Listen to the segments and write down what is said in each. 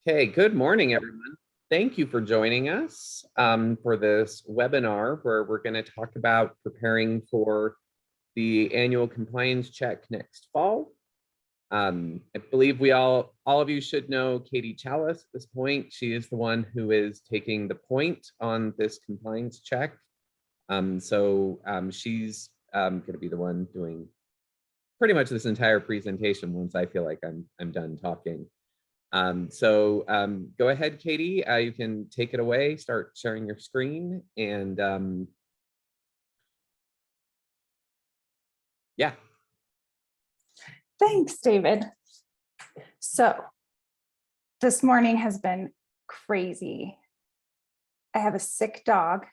Okay, good morning, everyone. Thank you for joining us for this webinar where we're going to talk about preparing for the annual compliance check next fall. I believe all of you should know Katie Chalice at this point. She is the one who is taking the point on this compliance check. She's going to be the one doing pretty much this entire presentation once I feel like I'm done talking. Go ahead, Katie. You can take it away, start sharing your screen, and yeah. Thanks, David. So this morning has been crazy. I have a sick dog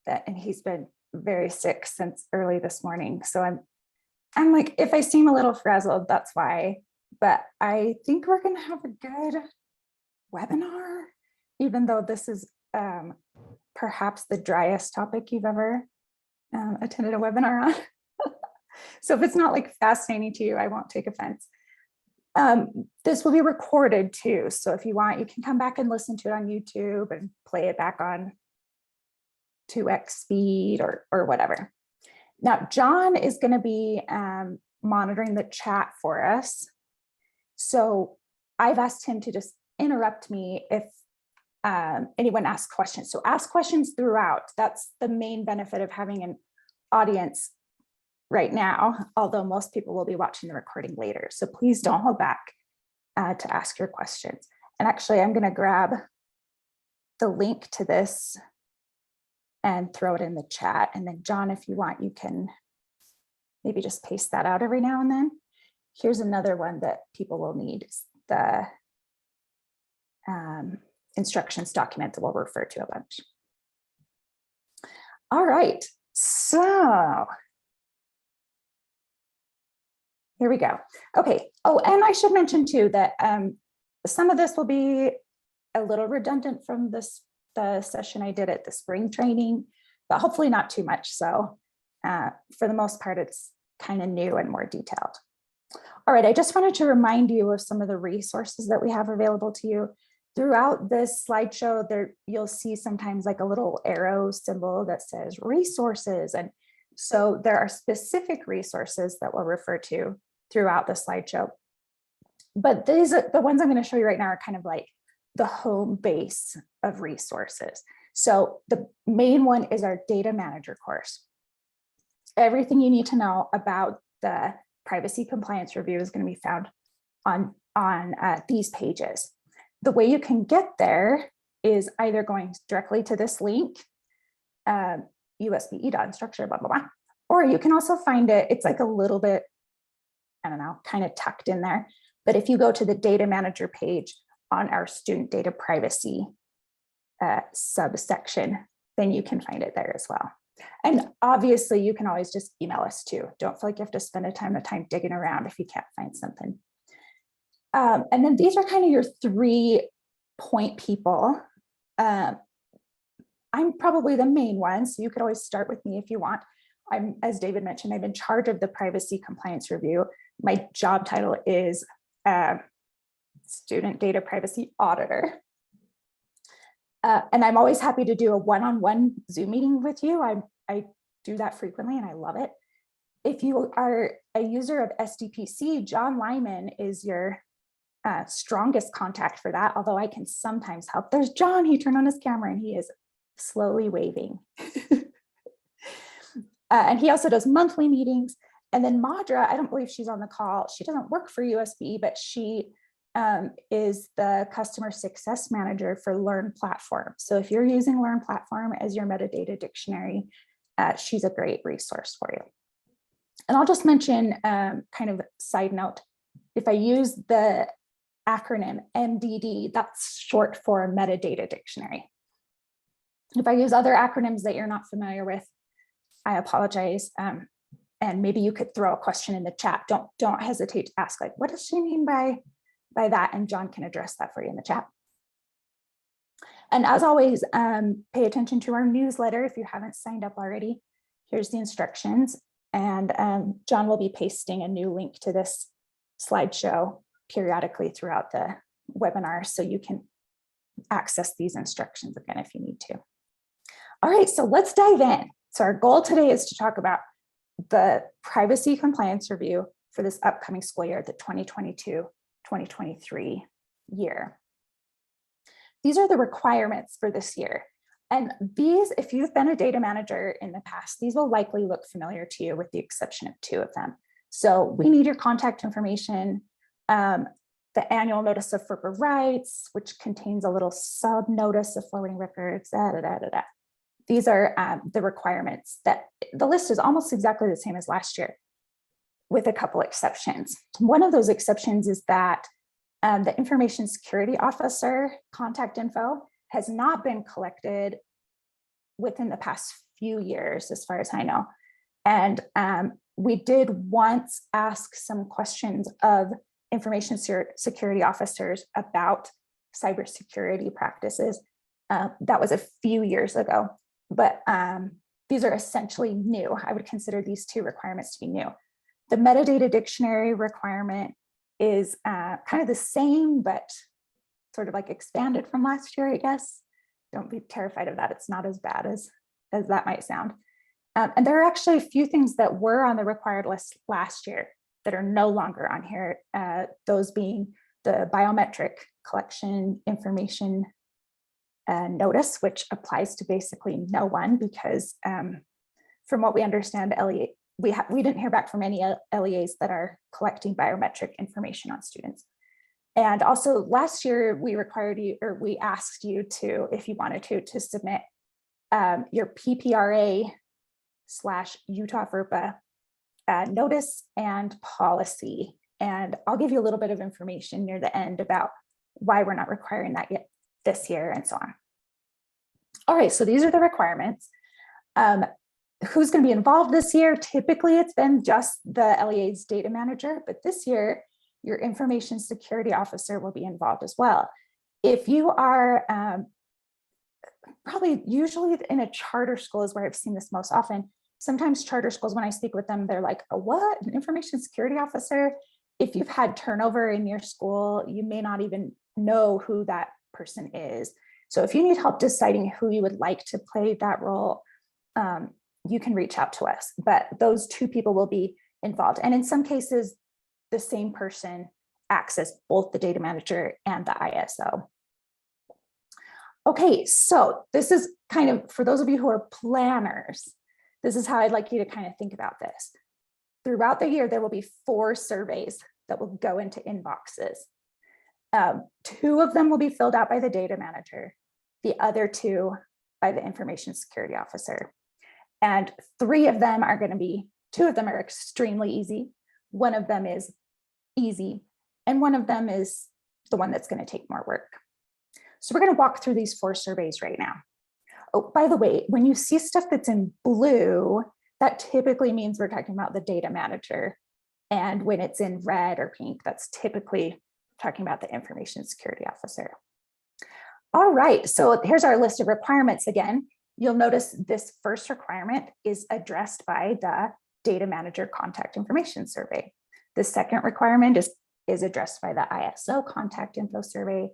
and he's been very sick since early this morning. So I'm like, if I seem a little frazzled, that's why. But I think we're going to have a good webinar, even though this is perhaps the driest topic you've ever attended a webinar on. So if it's not like fascinating to you, I won't take offense. This will be recorded too. So if you want, you can come back and listen to it on YouTube and play it back on 2x speed or whatever. Now, John is going to be monitoring the chat for us. So I've asked him to just interrupt me if anyone asks questions. So ask questions throughout. That's the main benefit of having an audience right now, although most people will be watching the recording later. So please don't hold back to ask your questions. And actually, I'm going to grab the link to this and throw it in the chat. And then John, if you want, you can maybe just paste that out every now and then. Here's another one that people will need, the instructions document that we'll refer to a bunch. All right, so here we go. Okay, oh, and I should mention too that some of this will be a little redundant from the session I did at the spring training, but hopefully not too much. So for the most part, it's kind of new and more detailed. All right, I just wanted to remind you of some of the resources that we have available to you. Throughout this slideshow, there you'll see sometimes like a little arrow symbol that says resources. And so there are specific resources that we'll refer to throughout the slideshow. But these are the ones I'm going to show you right now are kind of like the home base of resources. So the main one is our data manager course. Everything you need to know about the privacy compliance review is going to be found on these pages. The way you can get there is either going directly to this link, usbe.instructure, blah, blah, blah, or you can also find it, it's like a little bit, I don't know, kind of tucked in there. But if you go to the data manager page on our student data privacy subsection, then you can find it there as well. And obviously you can always just email us too. Don't feel like you have to spend a ton of time digging around if you can't find something. And then these are kind of your 3-point people. I'm probably the main one, so you could always start with me if you want. As David mentioned, I'm in charge of the privacy compliance review. My job title is student data privacy auditor. And I'm always happy to do a one-on-one Zoom meeting with you. I do that frequently and I love it. If you are a user of SDPC, John Lyman is your strongest contact for that, although I can sometimes help. There's John, he turned on his camera and he is slowly waving. And he also does monthly meetings. And then Madra, I don't believe she's on the call. She doesn't work for USB, but she is the customer success manager for Learn Platform. So if you're using Learn Platform as your metadata dictionary, she's a great resource for you. And I'll just mention kind of side note, if I use the acronym MDD, that's short for metadata dictionary. If I use other acronyms that you're not familiar with, I apologize. And maybe you could throw a question in the chat. Don't hesitate to ask, like, what does she mean by that? And John can address that for you in the chat. And as always, pay attention to our newsletter if you haven't signed up already. Here's the instructions. And John will be pasting a new link to this slideshow periodically throughout the webinar so you can access these instructions again if you need to. All right, so let's dive in. So our goal today is to talk about the privacy compliance review for this upcoming school year, the 2022-2023 year. These are the requirements for this year. And these, if you've been a data manager in the past, these will likely look familiar to you with the exception of two of them. So we need your contact information, the annual notice of FERPA rights, which contains a little sub notice of forwarding records, These are the requirements that the list is almost exactly the same as last year with a couple exceptions. One of those exceptions is that the information security officer contact info has not been collected within the past few years, as far as I know. And we did once ask some questions of information security officers about cybersecurity practices. That was a few years ago, but these are essentially new. I would consider these two requirements to be new. The metadata dictionary requirement is kind of the same, but sort of like expanded from last year, I guess. Don't be terrified of that. It's not as bad as that might sound. And there are actually a few things that were on the required list last year that are no longer on here, those being the biometric collection information notice, which applies to basically no one because from what we understand, we didn't hear back from any LEAs that are collecting biometric information on students. And also last year, we asked you to, if you wanted to submit your PPRA / Utah FERPA notice and policy. And I'll give you a little bit of information near the end about why we're not requiring that yet this year and so on. All right, so these are the requirements. Who's going to be involved this year? Typically, it's been just the LEA's data manager, but this year, your information security officer will be involved as well. If you are usually in a charter school is where I've seen this most often. Sometimes charter schools, when I speak with them, they're like, what, an information security officer? If you've had turnover in your school, you may not even know who that person is. So if you need help deciding who you would like to play that role, you can reach out to us, but those two people will be involved. And in some cases, the same person acts as both the data manager and the ISO. Okay, so this is kind of, for those of you who are planners, this is how I'd like you to kind of think about this. Throughout the year, there will be 4 surveys that will go into inboxes. 2 of them will be filled out by the data manager, the other 2 by the information security officer. And 3 of them are going to be, 2 of them are extremely easy. 1 of them is easy, and 1 of them is the one that's going to take more work. So we're going to walk through these 4 surveys right now. Oh, by the way, when you see stuff that's in blue, that typically means we're talking about the data manager. And when it's in red or pink, that's typically talking about the information security officer. All right, so here's our list of requirements again. You'll notice this first requirement is addressed by the data manager contact information survey. The second requirement is addressed by the ISO contact info survey.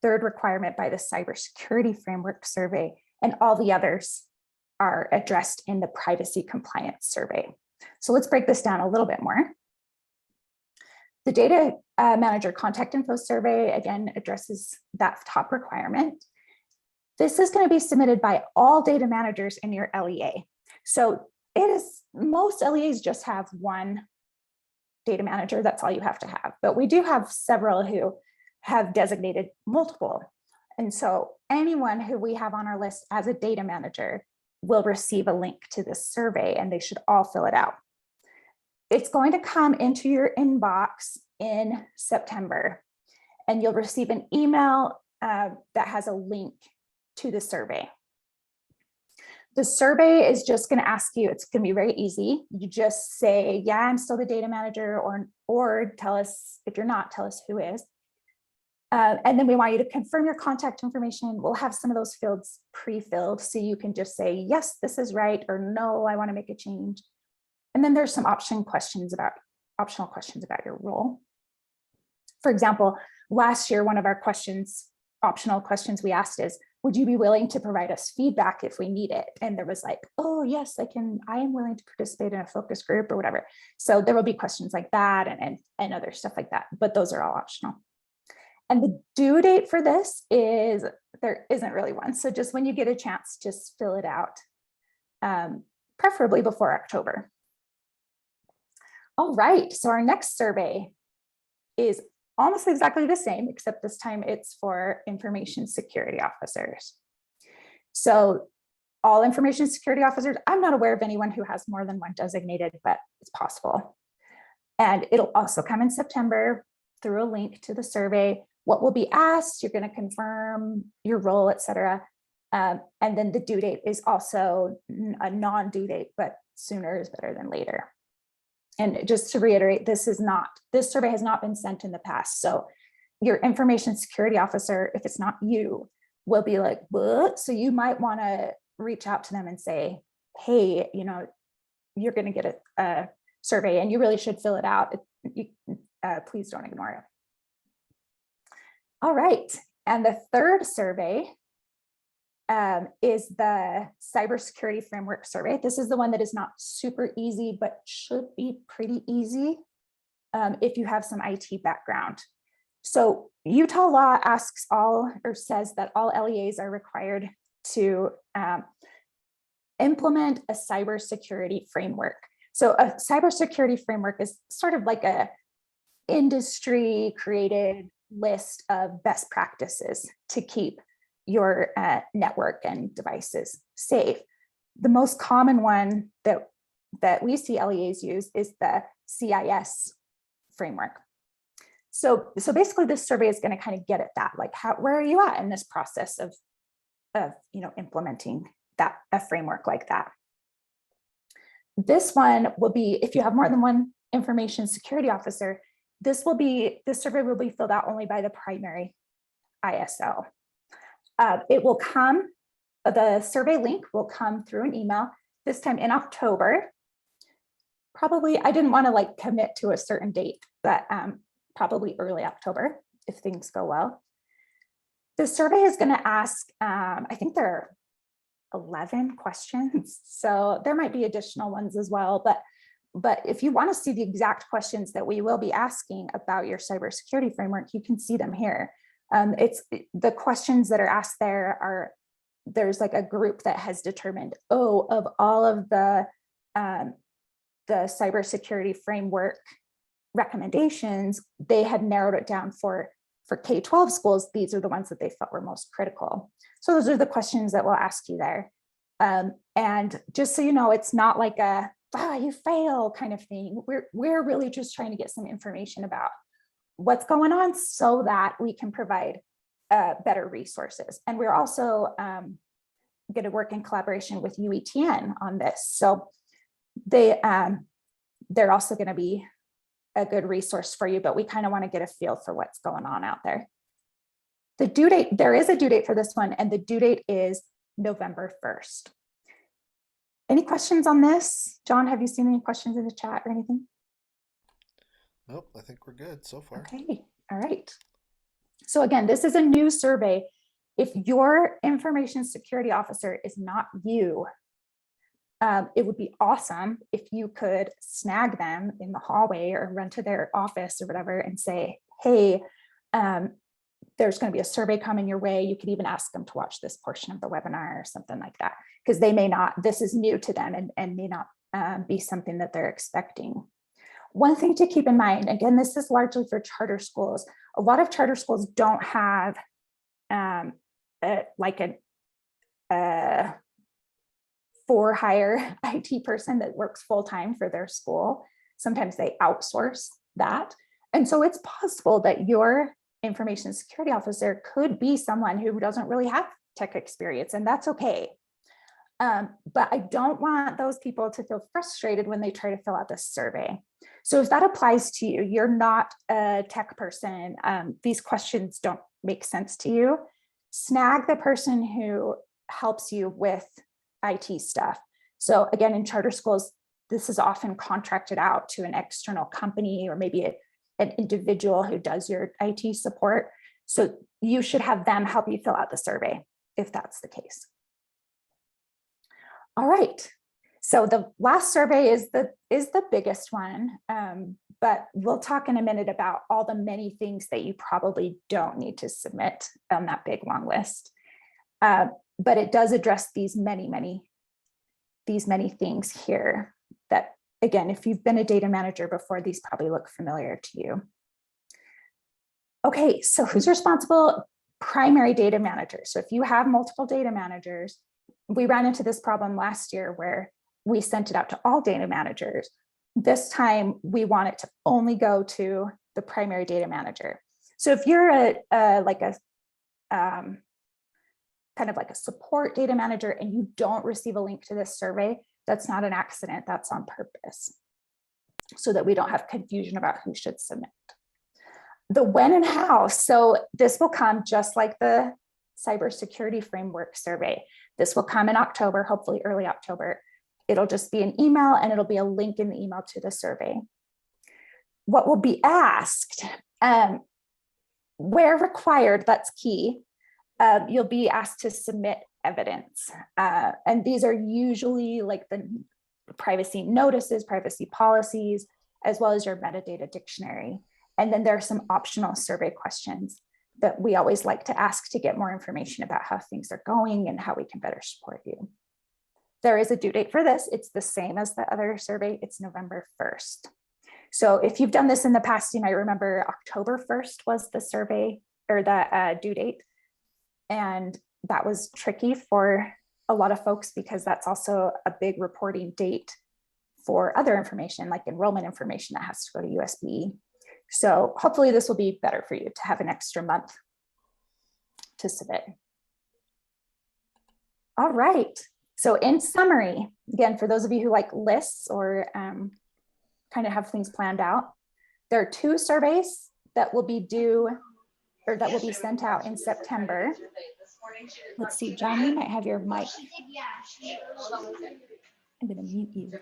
Third requirement by the cybersecurity framework survey, and all the others are addressed in the privacy compliance survey. So let's break this down a little bit more. The data manager contact info survey, again, addresses that top requirement. This is going to be submitted by all data managers in your LEA. So most LEAs just have 1 data manager, that's all you have to have. But we do have several who have designated multiple. And so anyone who we have on our list as a data manager will receive a link to this survey, and they should all fill it out. It's going to come into your inbox in September, and you'll receive an email that has a link to the survey. The survey is just going to ask you, it's going to be very easy. You just say, yeah, I'm still the data manager, or tell us, if you're not, tell us who is. And then we want you to confirm your contact information. We'll have some of those fields pre-filled, so you can just say, yes, this is right, or no, I want to make a change. And then there's some optional questions about your role. For example, last year, one of our questions, optional questions we asked is, would you be willing to provide us feedback if we need it? And there was like, oh yes, I am willing to participate in a focus group or whatever. So there will be questions like that and other stuff like that, but those are all optional. And the due date for this is, there isn't really one. So just when you get a chance, just fill it out, preferably before October. All right, so our next survey is almost exactly the same, except this time it's for information security officers. So all information security officers, I'm not aware of anyone who has more than one designated, but it's possible. And it'll also come in September through a link to the survey. What will be asked, you're going to confirm your role, etc. And then the due date is also a non-due date, but sooner is better than later. And just to reiterate, this survey has not been sent in the past. So your information security officer, if it's not you, will be like, what? So you might want to reach out to them and say, hey, you're going to get a survey and you really should fill it out. Please don't ignore it. All right. And the third survey is the Cybersecurity Framework Survey. This is the one that is not super easy, but should be pretty easy if you have some IT background. So Utah law asks says that all LEAs are required to implement a cybersecurity framework. So a cybersecurity framework is sort of like a industry created list of best practices to keep your network and devices safe. The most common one that we see LEAs use is the CIS framework. So basically this survey is going to kind of get at that, like where are you at in this process of implementing a framework like that. This one will be, if you have more than one information security officer, this survey will be filled out only by the primary ISO. The survey link will come through an email, this time in October. Probably, I didn't want to commit to a certain date, but probably early October if things go well. The survey is going to ask, I think there are 11 questions, so there might be additional ones as well, but if you want to see the exact questions that we will be asking about your cybersecurity framework, you can see them here. It's the questions that are asked there's a group that has determined, of all of the cybersecurity framework recommendations, they had narrowed it down for K-12 schools. These are the ones that they felt were most critical. So those are the questions that we'll ask you there. And just so you know, it's not like you fail kind of thing. We're really just trying to get some information about what's going on so that we can provide better resources. And we're also going to work in collaboration with UETN on this. So they're also going to be a good resource for you, but we kind of want to get a feel for what's going on out there. The due date, there is a due date for this one, and the due date is November 1st. Any questions on this? John, have you seen any questions in the chat or anything? Nope, I think we're good so far. Okay, all right. So again, this is a new survey. If your information security officer is not you, it would be awesome if you could snag them in the hallway or run to their office or whatever and say, hey, there's going to be a survey coming your way. You could even ask them to watch this portion of the webinar or something like that, because they may not, this is new to them and may not be something that they're expecting. One thing to keep in mind, again, this is largely for charter schools. A lot of charter schools don't have for-hire IT person that works full-time for their school. Sometimes they outsource that. And so it's possible that your information security officer could be someone who doesn't really have tech experience, and that's okay. But I don't want those people to feel frustrated when they try to fill out this survey. So if that applies to you, you're not a tech person, these questions don't make sense to you, snag the person who helps you with IT stuff. So again, in charter schools, this is often contracted out to an external company or maybe an individual who does your IT support. So you should have them help you fill out the survey if that's the case. All right. So the last survey is the biggest one, but we'll talk in a minute about all the many things that you probably don't need to submit on that big long list. But it does address these many things here that, again, if you've been a data manager before, these probably look familiar to you. Okay, so who's responsible? Primary data manager. So if you have multiple data managers, we ran into this problem last year where we sent it out to all data managers. This time we want it to only go to the primary data manager. So if you're kind of like a support data manager and you don't receive a link to this survey, that's not an accident, that's on purpose, so that we don't have confusion about who should submit. The when and how, so this will come just like the cybersecurity framework survey. This will come in October, hopefully early October. It'll just be an email and it'll be a link in the email to the survey. What will be asked, where required, that's key, you'll be asked to submit evidence. And these are usually like the privacy notices, privacy policies, as well as your metadata dictionary. And then there are some optional survey questions that we always like to ask to get more information about how things are going and how we can better support you. There is a due date for this. It's the same as the other survey. It's November 1st. So if you've done this in the past, you might remember October 1st was the survey or the due date. And that was tricky for a lot of folks because that's also a big reporting date for other information like enrollment information that has to go to USB. So hopefully this will be better for you to have an extra month to submit. All right. So in summary, again, for those of you who like lists or kind of have things planned out, there are 2 surveys that will be due or that will be sent out in September. Let's see, John, you might have your mic. I'm going to mute you.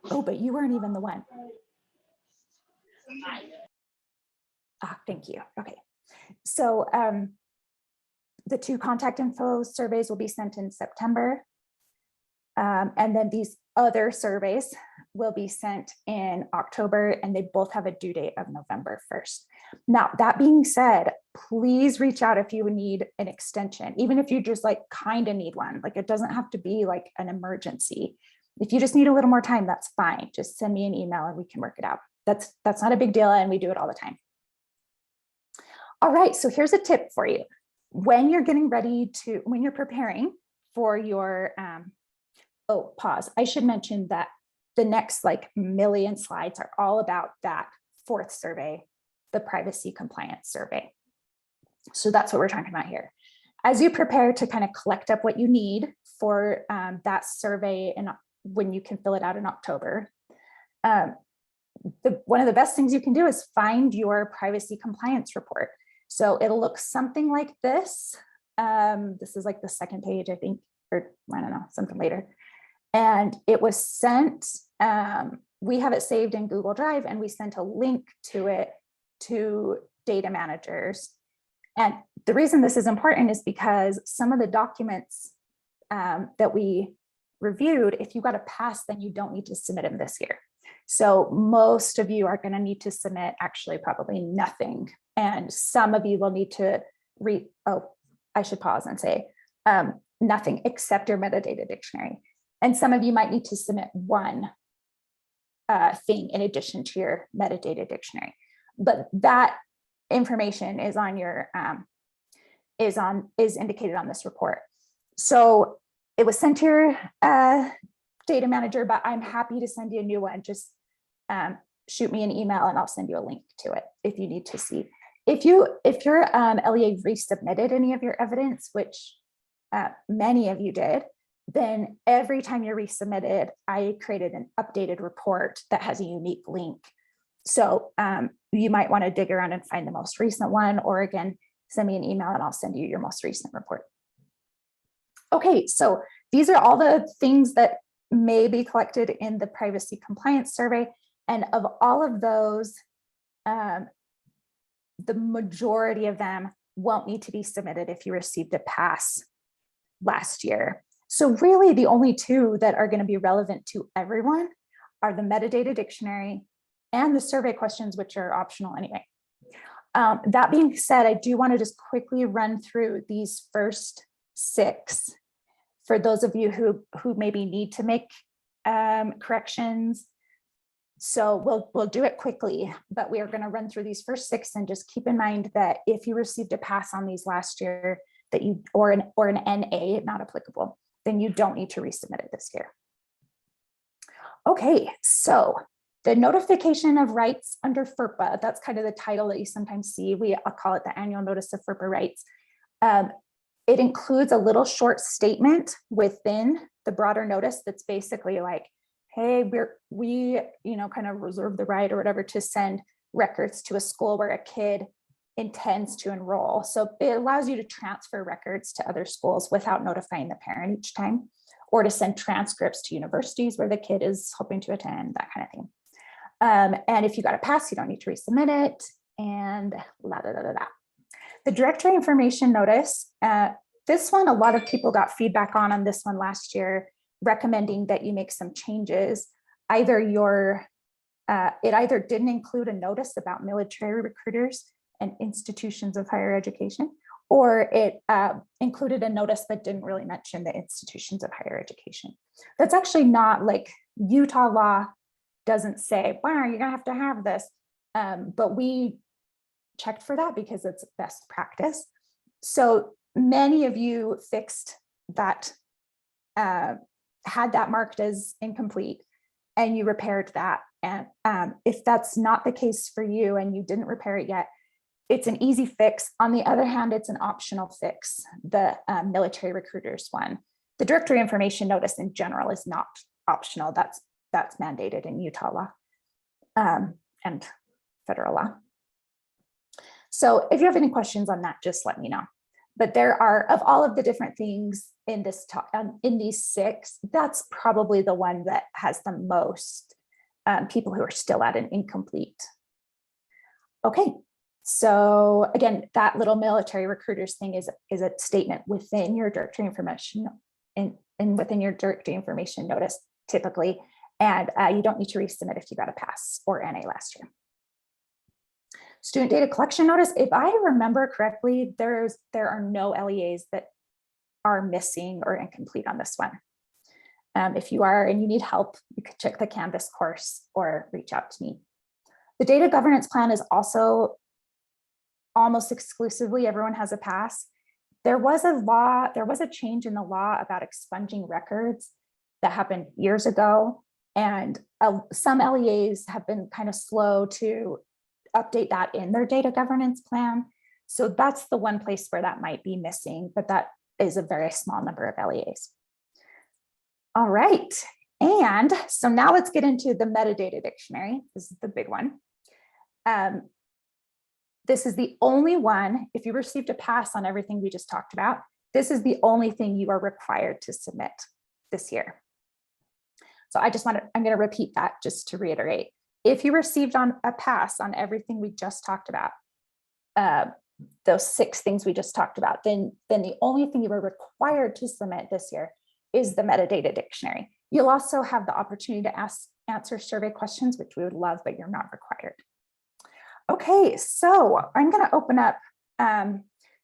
Oh, but you weren't even the one. Ah, thank you. Okay. So the 2 contact info surveys will be sent in September. And then these other surveys will be sent in October, and they both have a due date of November 1st. Now, that being said, please reach out if you need an extension, even if you just like kind of need one. Like it doesn't have to be like an emergency. If you just need a little more time, that's fine. Just send me an email and we can work it out. That's not a big deal, and we do it all the time. All right, so here's a tip for you. When you're getting ready to, when you're preparing for your, oh, pause. I should mention that the next like million slides are all about that 4th survey, the privacy compliance survey. So that's what we're talking about here. As you prepare to kind of collect up what you need for that survey and when you can fill it out in October, one of the best things you can do is find your privacy compliance report. So it'll look something like this. This is like the 2nd page, I think, or I don't know, something later. And it was sent, we have it saved in Google Drive, and we sent a link to it to data managers. And the reason this is important is because some of the documents that we reviewed, if you got a pass, then you don't need to submit them this year. So most of you are going to need to submit actually probably nothing. And some of you will need to I should pause and say nothing except your metadata dictionary. And some of you might need to submit one thing in addition to your metadata dictionary. But that information is on your is indicated on this report. So it was sent to your data manager, but I'm happy to send you a new one. Just shoot me an email and I'll send you a link to it if you need to see. If your LEA resubmitted any of your evidence, which many of you did, then every time you're resubmitted, I created an updated report that has a unique link. So you might want to dig around and find the most recent one, or again, send me an email and I'll send you your most recent report. Okay, so these are all the things that may be collected in the privacy compliance survey. And of all of those, the majority of them won't need to be submitted if you received a pass last year. So really the only two that are going to be relevant to everyone are the metadata dictionary and the survey questions, which are optional anyway. That being said, I do want to just quickly run through these first 6 for those of you who maybe need to make corrections. So we'll do it quickly, but we are going to run through these first 6 and just keep in mind that if you received a pass on these last year that you or an NA, not applicable, then you don't need to resubmit it this year. Okay, so the notification of rights under FERPA, that's kind of the title that you sometimes see. I'll call it the annual notice of FERPA rights. It includes a little short statement within the broader notice that's basically like, hey, we kind of reserve the right or whatever to send records to a school where a kid intends to enroll. So it allows you to transfer records to other schools without notifying the parent each time, or to send transcripts to universities where the kid is hoping to attend, that kind of thing. And if you got a pass, you don't need to resubmit it, and la da da da da. The directory information notice, this one, a lot of people got feedback on this one last year, recommending that you make some changes. Either it either didn't include a notice about military recruiters and institutions of higher education, or it included a notice that didn't really mention the institutions of higher education. That's actually not like Utah law doesn't say, wow, you're gonna to have this. But we checked for that because it's best practice. So many of you fixed that, had that marked as incomplete, and you repaired that. And if that's not the case for you and you didn't repair it yet, it's an easy fix. On the other hand, it's an optional fix, the military recruiters one. The directory information notice in general is not optional. That's mandated in Utah law and federal law. So if you have any questions on that, just let me know. But there are, of all of the different things in this talk, in these 6, that's probably the one that has the most people who are still at an incomplete. Okay, so again, that little military recruiters thing is a statement within your directory information and within your directory information notice typically, and you don't need to resubmit if you got a pass or NA last year. Student data collection notice, if I remember correctly, there are no LEAs that are missing or incomplete on this one. If you are and you need help, you could check the Canvas course or reach out to me. The data governance plan is also almost exclusively everyone has a pass. There was a change in the law about expunging records that happened years ago, and some LEAs have been kind of slow to update that in their data governance plan. So that's the one place where that might be missing, but that is a very small number of LEAs. All right, and so now let's get into the metadata dictionary. This is the big one. This is the only one, if you received a pass on everything we just talked about, this is the only thing you are required to submit this year. So I'm going to repeat that just to reiterate. If you received a pass on everything we just talked about, those 6 things we just talked about, then the only thing you are required to submit this year is the metadata dictionary. You'll also have the opportunity to answer survey questions, which we would love, but you're not required. Okay, so I'm going to open up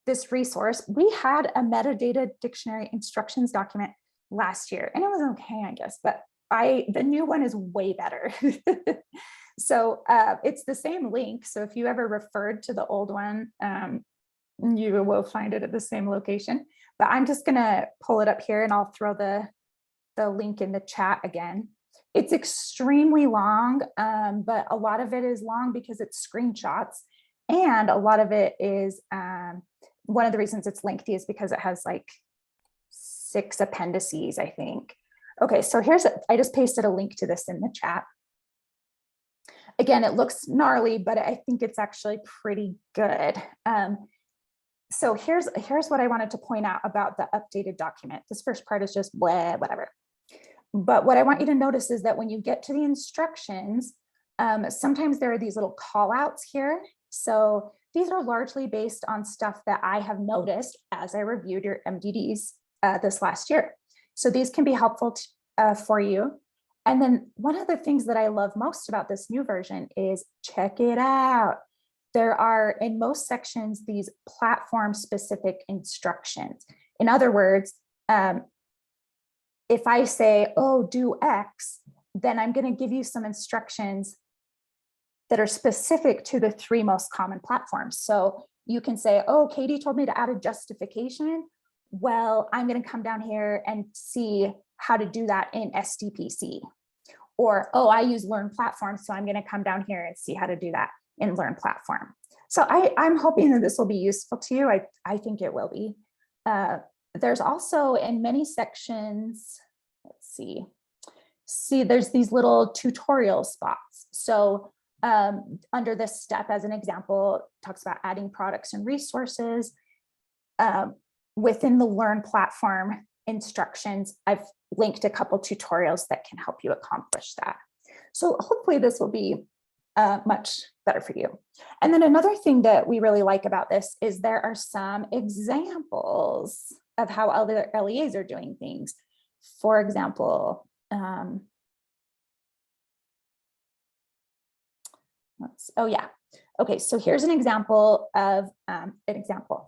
this resource. We had a metadata dictionary instructions document last year, and it was okay, I guess, but the new one is way better. So it's the same link. So if you ever referred to the old one, you will find it at the same location. But I'm just gonna pull it up here and I'll throw the link in the chat again. It's extremely long, but a lot of it is long because it's screenshots. And a lot of it is, one of the reasons it's lengthy is because it has like 6 appendices, I think. Okay, so I just pasted a link to this in the chat. Again, it looks gnarly, but I think it's actually pretty good. So here's what I wanted to point out about the updated document. This first part is just blah, whatever. But what I want you to notice is that when you get to the instructions, Sometimes there are these little call outs here. So these are largely based on stuff that I have noticed as I reviewed your MDDs this last year. So these can be helpful for you. And then one of the things that I love most about this new version is check it out. There are in most sections these platform specific instructions. In other words, if I say, oh, do X, then I'm going to give you some instructions that are specific to the 3 most common platforms. So you can say, oh, Katie told me to add a justification. Well, I'm going to come down here and see how to do that in SDPC. Or, oh, I use Learn Platform, so I'm going to come down here and see how to do that in Learn Platform. So I'm hoping that this will be useful to you. I think it will be. There's also in many sections, let's see, there's these little tutorial spots. So under this step, as an example, it talks about adding products and resources. Within the Learn Platform instructions, I've linked a couple tutorials that can help you accomplish that. So hopefully this will be much better for you. And then another thing that we really like about this is there are some examples of how other LEAs are doing things. For example, oh yeah. Okay, so here's an example of an example.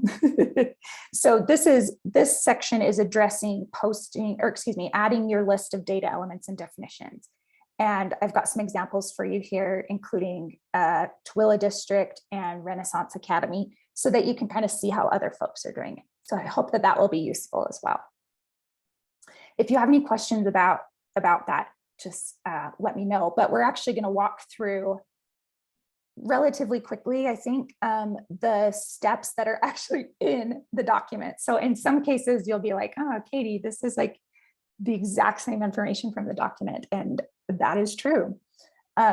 So this section is addressing adding your list of data elements and definitions. And I've got some examples for you here, including Tooele District and Renaissance Academy, so that you can kind of see how other folks are doing it. So I hope that that will be useful as well. If you have any questions about that, just let me know. But we're actually going to walk through relatively quickly, I think, the steps that are actually in the document. So in some cases, you'll be like, oh, Katie, this is like the exact same information from the document. And that is true.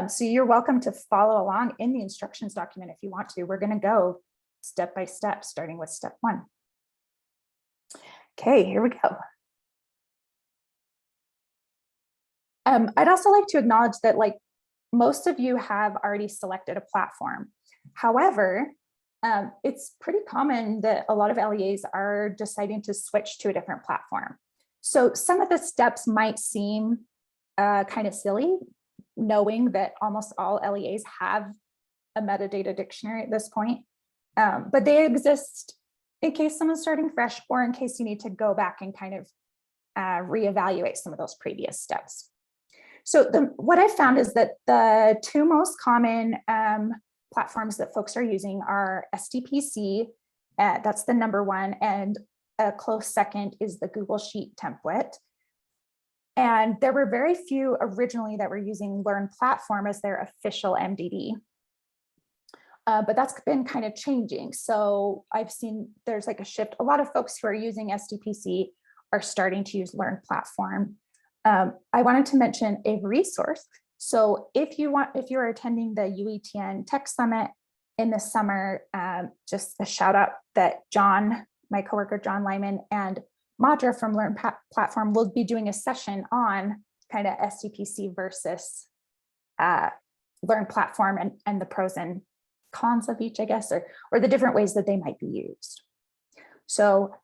So you're welcome to follow along in the instructions document if you want to. We're going to go step by step, starting with step 1. Okay, here we go. I'd also like to acknowledge that most of you have already selected a platform. However, it's pretty common that a lot of LEAs are deciding to switch to a different platform. So some of the steps might seem kind of silly, knowing that almost all LEAs have a metadata dictionary at this point, but they exist in case someone's starting fresh or in case you need to go back and kind of reevaluate some of those previous steps. So what I found is that the 2 most common platforms that folks are using are SDPC, that's the number 1, and a close second is the Google Sheet template. And there were very few originally that were using Learn Platform as their official MDD. But that's been kind of changing. So I've seen there's like a shift. A lot of folks who are using SDPC are starting to use Learn Platform. I wanted to mention a resource. So if you're attending the UETN Tech Summit in the summer, just a shout out that John, my coworker, John Lyman, and Madra from Learn Platform will be doing a session on kind of SDPC versus Learn Platform and the pros and cons of each, I guess, or the different ways that they might be used. So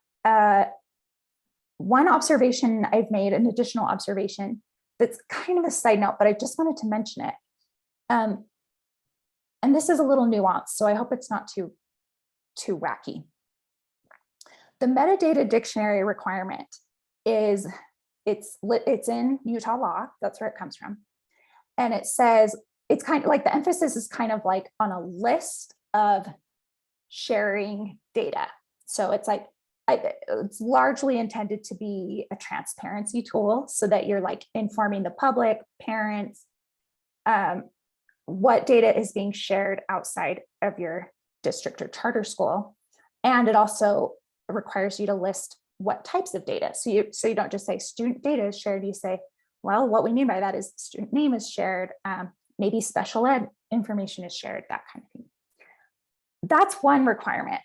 one observation I've made, an additional observation that's kind of a side note, but I just wanted to mention it. And this is a little nuanced, so I hope it's not too wacky. The metadata dictionary requirement is, it's in Utah law, that's where it comes from. And it says, it's kind of like the emphasis is kind of like on a list of sharing data. So it's like, it's largely intended to be a transparency tool so that you're like informing the public, parents, what data is being shared outside of your district or charter school. And it also requires you to list what types of data. So you don't just say student data is shared, you say, well, what we mean by that is student name is shared, maybe special ed information is shared, that kind of thing. That's one requirement.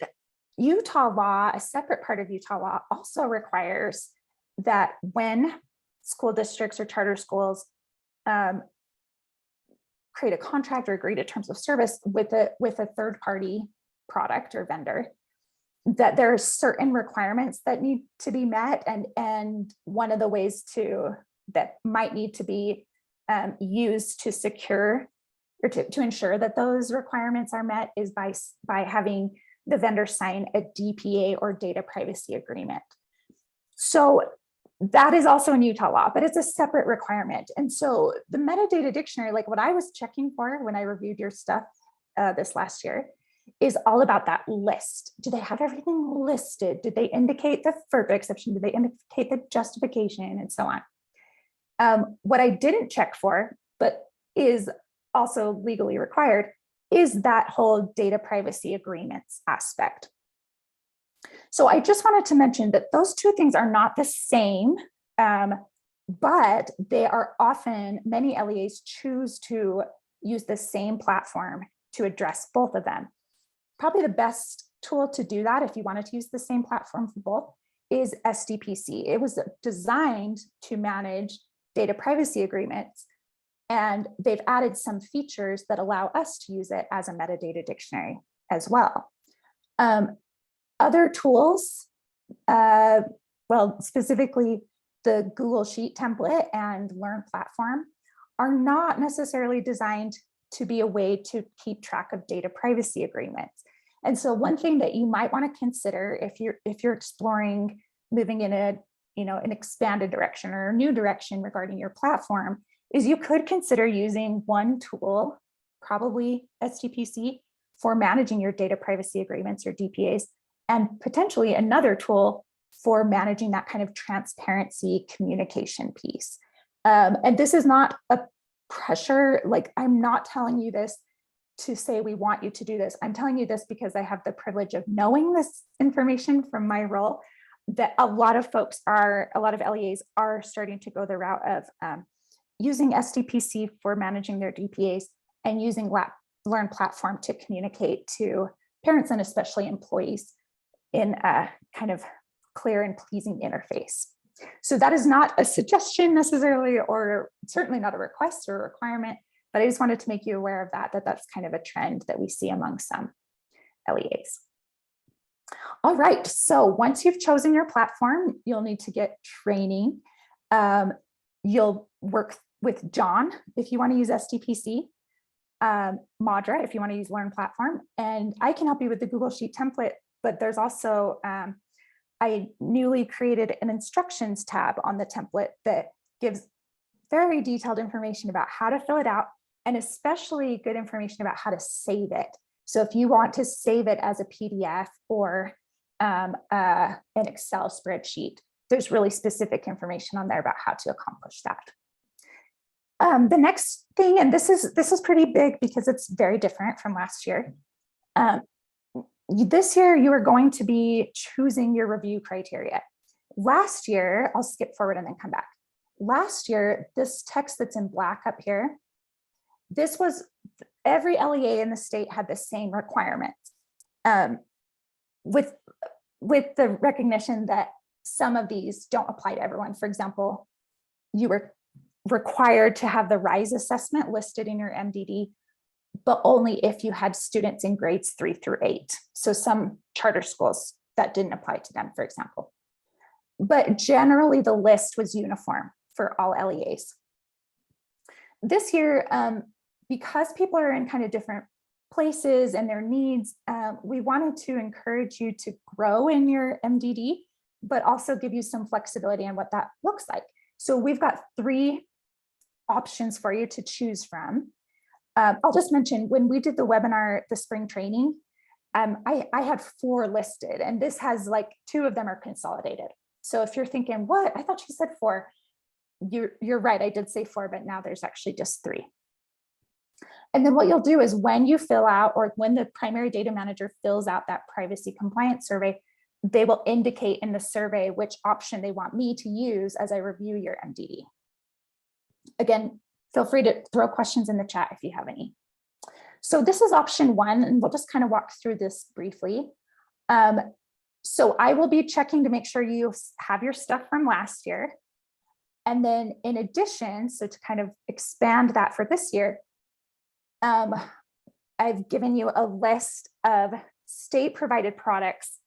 Utah law, a separate part of Utah law, also requires that when school districts or charter schools create a contract or agree to terms of service with a third party product or vendor, that there are certain requirements that need to be met. And one of the ways that might need to be used to secure or to ensure that those requirements are met is by having the vendor sign a DPA or data privacy agreement. So that is also in Utah law, but it's a separate requirement. And so the metadata dictionary, like what I was checking for when I reviewed your stuff this last year, is all about that list. Do they have everything listed? Did they indicate the FERPA exception? Did they indicate the justification and so on? What I didn't check for, but is also legally required, is that whole data privacy agreements aspect. So I just wanted to mention that those two things are not the same, but they are often, many LEAs choose to use the same platform to address both of them. Probably the best tool to do that, if you wanted to use the same platform for both, is SDPC. It was designed to manage data privacy agreements, and they've added some features that allow us to use it as a metadata dictionary as well. Other tools, well, specifically the Google Sheet template and Learn platform, are not necessarily designed to be a way to keep track of data privacy agreements. And so one thing that you might want to consider if you're exploring moving in an expanded direction or a new direction regarding your platform, is you could consider using one tool, probably SDPC, for managing your data privacy agreements or DPAs, and potentially another tool for managing that kind of transparency communication piece. And this is not a pressure, like I'm not telling you this to say we want you to do this. I'm telling you this because I have the privilege of knowing this information from my role, that a lot of LEAs are starting to go the route of using SDPC for managing their DPAs and using Learn platform to communicate to parents and especially employees in a kind of clear and pleasing interface. So that is not a suggestion necessarily, or certainly not a request or a requirement, but I just wanted to make you aware of that's kind of a trend that we see among some LEAs. All right, so once you've chosen your platform, you'll need to get training. You'll work with John if you want to use SDPC, Madra if you want to use Learn platform, and I can help you with the Google Sheet template, but there's also, I newly created an instructions tab on the template that gives very detailed information about how to fill it out, and especially good information about how to save it. So if you want to save it as a PDF or an Excel spreadsheet, there's really specific information on there about how to accomplish that. The next thing, and this is pretty big because it's very different from last year. This year, you are going to be choosing your review criteria. Last year, I'll skip forward and then come back. Last year, this text that's in black up here, this was, every LEA in the state had the same requirements, with the recognition that some of these don't apply to everyone. For example, you were required to have the RISE assessment listed in your MDD, but only if you had students in grades 3 through 8. So some charter schools, that didn't apply to them, for example. But generally the list was uniform for all LEAs. This year, because people are in kind of different places and their needs, we wanted to encourage you to grow in your MDD, but also give you some flexibility on what that looks like. So we've got 3 options for you to choose from. I'll just mention, when we did the webinar, the spring training, I had 4 listed, and this has like 2 of them are consolidated. So if you're thinking, what? I thought she said 4. You're right, I did say 4, but now there's actually just 3. And then what you'll do is when you fill out, or when the primary data manager fills out that privacy compliance survey, they will indicate in the survey which option they want me to use as I review your MDD. Again, feel free to throw questions in the chat if you have any. So this is option 1, and we'll just kind of walk through this briefly. So I will be checking to make sure you have your stuff from last year. And then in addition, so to kind of expand that for this year, I've given you a list of state provided products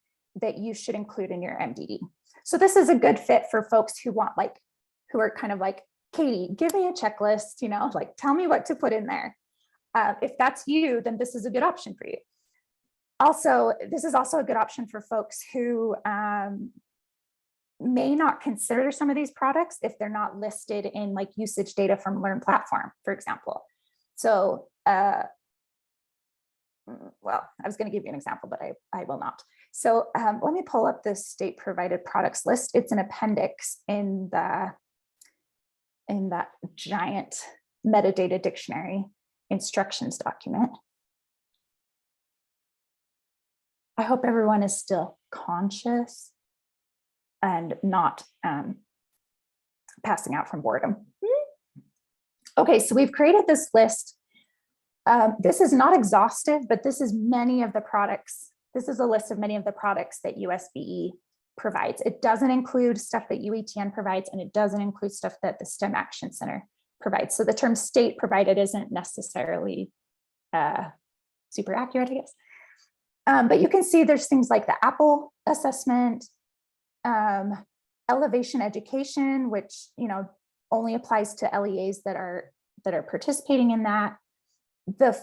that you should include in your MDD. So this is a good fit for folks who want who are kind of like, Katie, give me a checklist, like tell me what to put in there. If that's you, then this is a good option for you. Also, this is also a good option for folks who may not consider some of these products if they're not listed in like usage data from Learn Platform, for example. So, well, I was going to give you an example, but I will not. So let me pull up this state provided products list. It's an appendix in that giant metadata dictionary instructions document. I hope everyone is still conscious and not passing out from boredom. Okay, so we've created this list. This is not exhaustive, but this is many of the products. This is a list of many of the products that USBE provides. It doesn't include stuff that UETN provides, and it doesn't include stuff that the STEM Action Center provides. So the term state provided isn't necessarily super accurate, I guess. But you can see there's things like the Apple assessment, elevation education, which only applies to LEAs that are participating in that. I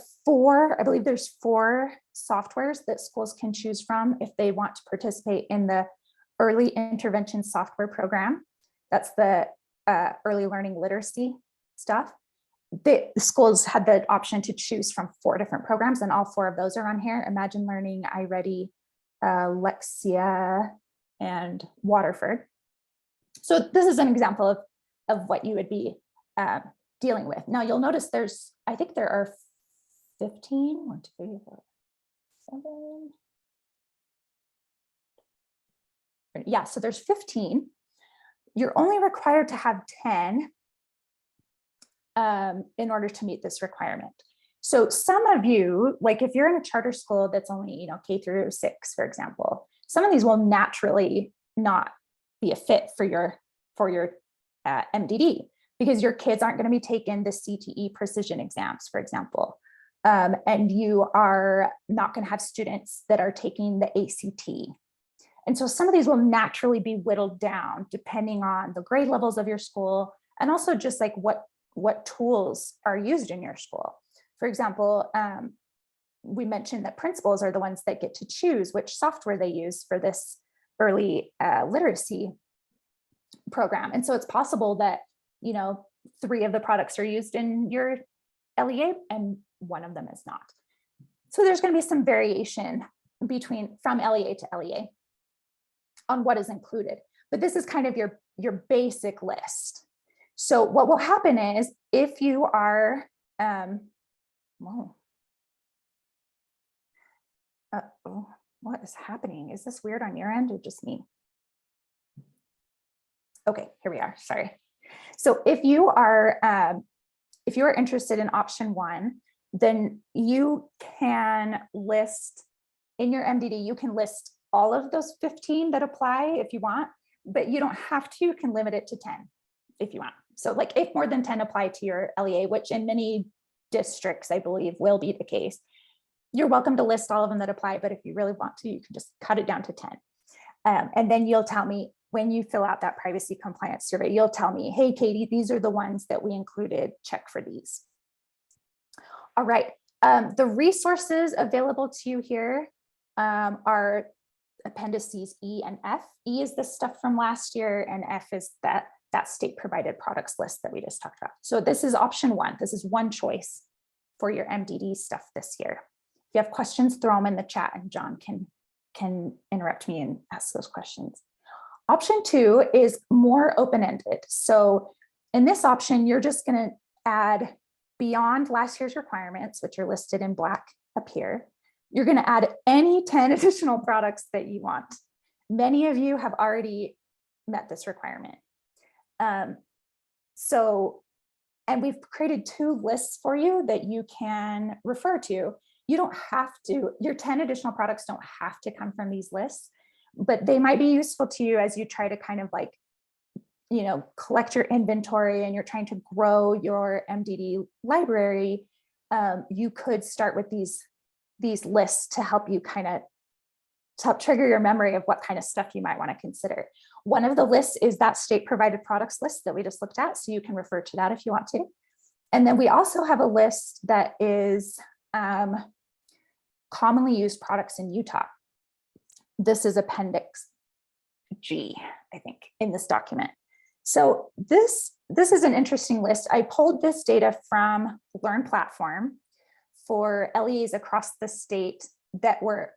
believe there's 4 softwares that schools can choose from if they want to participate in the early intervention software program. That's the early learning literacy stuff. The schools had the option to choose from 4 different programs, and all 4 of those are on here: Imagine Learning, iReady, Lexia, and Waterford. So this is an example of what you would be dealing with. Now you'll notice I think there are 15, 1, 2, 3, 4, 7. Yeah, so there's 15. You're only required to have 10 in order to meet this requirement. So some of you, like if you're in a charter school that's only K through 6, for example, some of these will naturally not be a fit for your MDD, because your kids aren't going to be taking the CTE precision exams, for example. And you are not going to have students that are taking the ACT. And so some of these will naturally be whittled down depending on the grade levels of your school, and also just like what tools are used in your school. For example, we mentioned that principals are the ones that get to choose which software they use for this early literacy program. And so it's possible that 3 of the products are used in your LEA and 1 of them is not. So there's going to be some variation from LEA to LEA on what is included, but this is kind of your basic list. So what will happen is if you are, what is happening? Is this weird on your end or just me? Okay, here we are, sorry. So if you are interested in option 1, then you can list in your MDD, you can list all of those 15 that apply if you want, but you don't have to. You can limit it to 10 if you want. So like if more than 10 apply to your LEA, which in many districts, I believe will be the case, you're welcome to list all of them that apply, but if you really want to, you can just cut it down to 10. And then you'll tell me when you fill out that privacy compliance survey, you'll tell me, hey, Katie, these are the ones that we included, check for these. All right, the resources available to you here are appendices E and F. E is the stuff from last year, and F is that state provided products list that we just talked about. So this is option 1. This is one choice for your MDD stuff this year. If you have questions, throw them in the chat and John can interrupt me and ask those questions. Option 2 is more open-ended. So in this option, you're just going to add beyond last year's requirements, which are listed in black up here. You're going to add any 10 additional products that you want. Many of you have already met this requirement. And we've created 2 lists for you that you can refer to. You don't have to, your 10 additional products don't have to come from these lists, but they might be useful to you as you try to kind of like, collect your inventory and you're trying to grow your MDD library. you could start with these lists to help you to help trigger your memory of what kind of stuff you might want to consider. One of the lists is that state provided products list that we just looked at. So you can refer to that if you want to. And then we also have a list that is commonly used products in Utah. This is Appendix G, I think, in this document. So this is an interesting list. I pulled this data from Learn Platform for LEAs across the state that were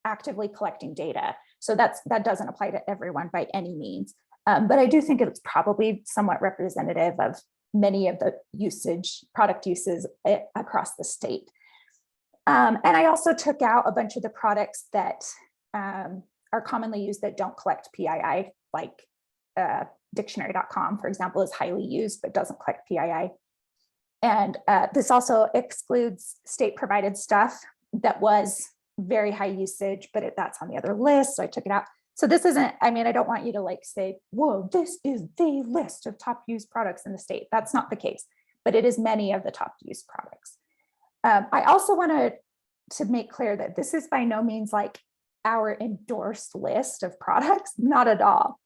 actively collecting data. So that doesn't apply to everyone by any means. But I do think it's probably somewhat representative of many of the product uses across the state. And I also took out a bunch of the products that are commonly used that don't collect PII, like dictionary.com, for example, is highly used but doesn't collect PII. And this also excludes state provided stuff that was very high usage, but that's on the other list. So I took it out. So this isn't, I mean, I don't want you to like say, whoa, this is the list of top used products in the state. That's not the case, but it is many of the top used products. I also wanted to make clear that this is by no means like our endorsed list of products, not at all.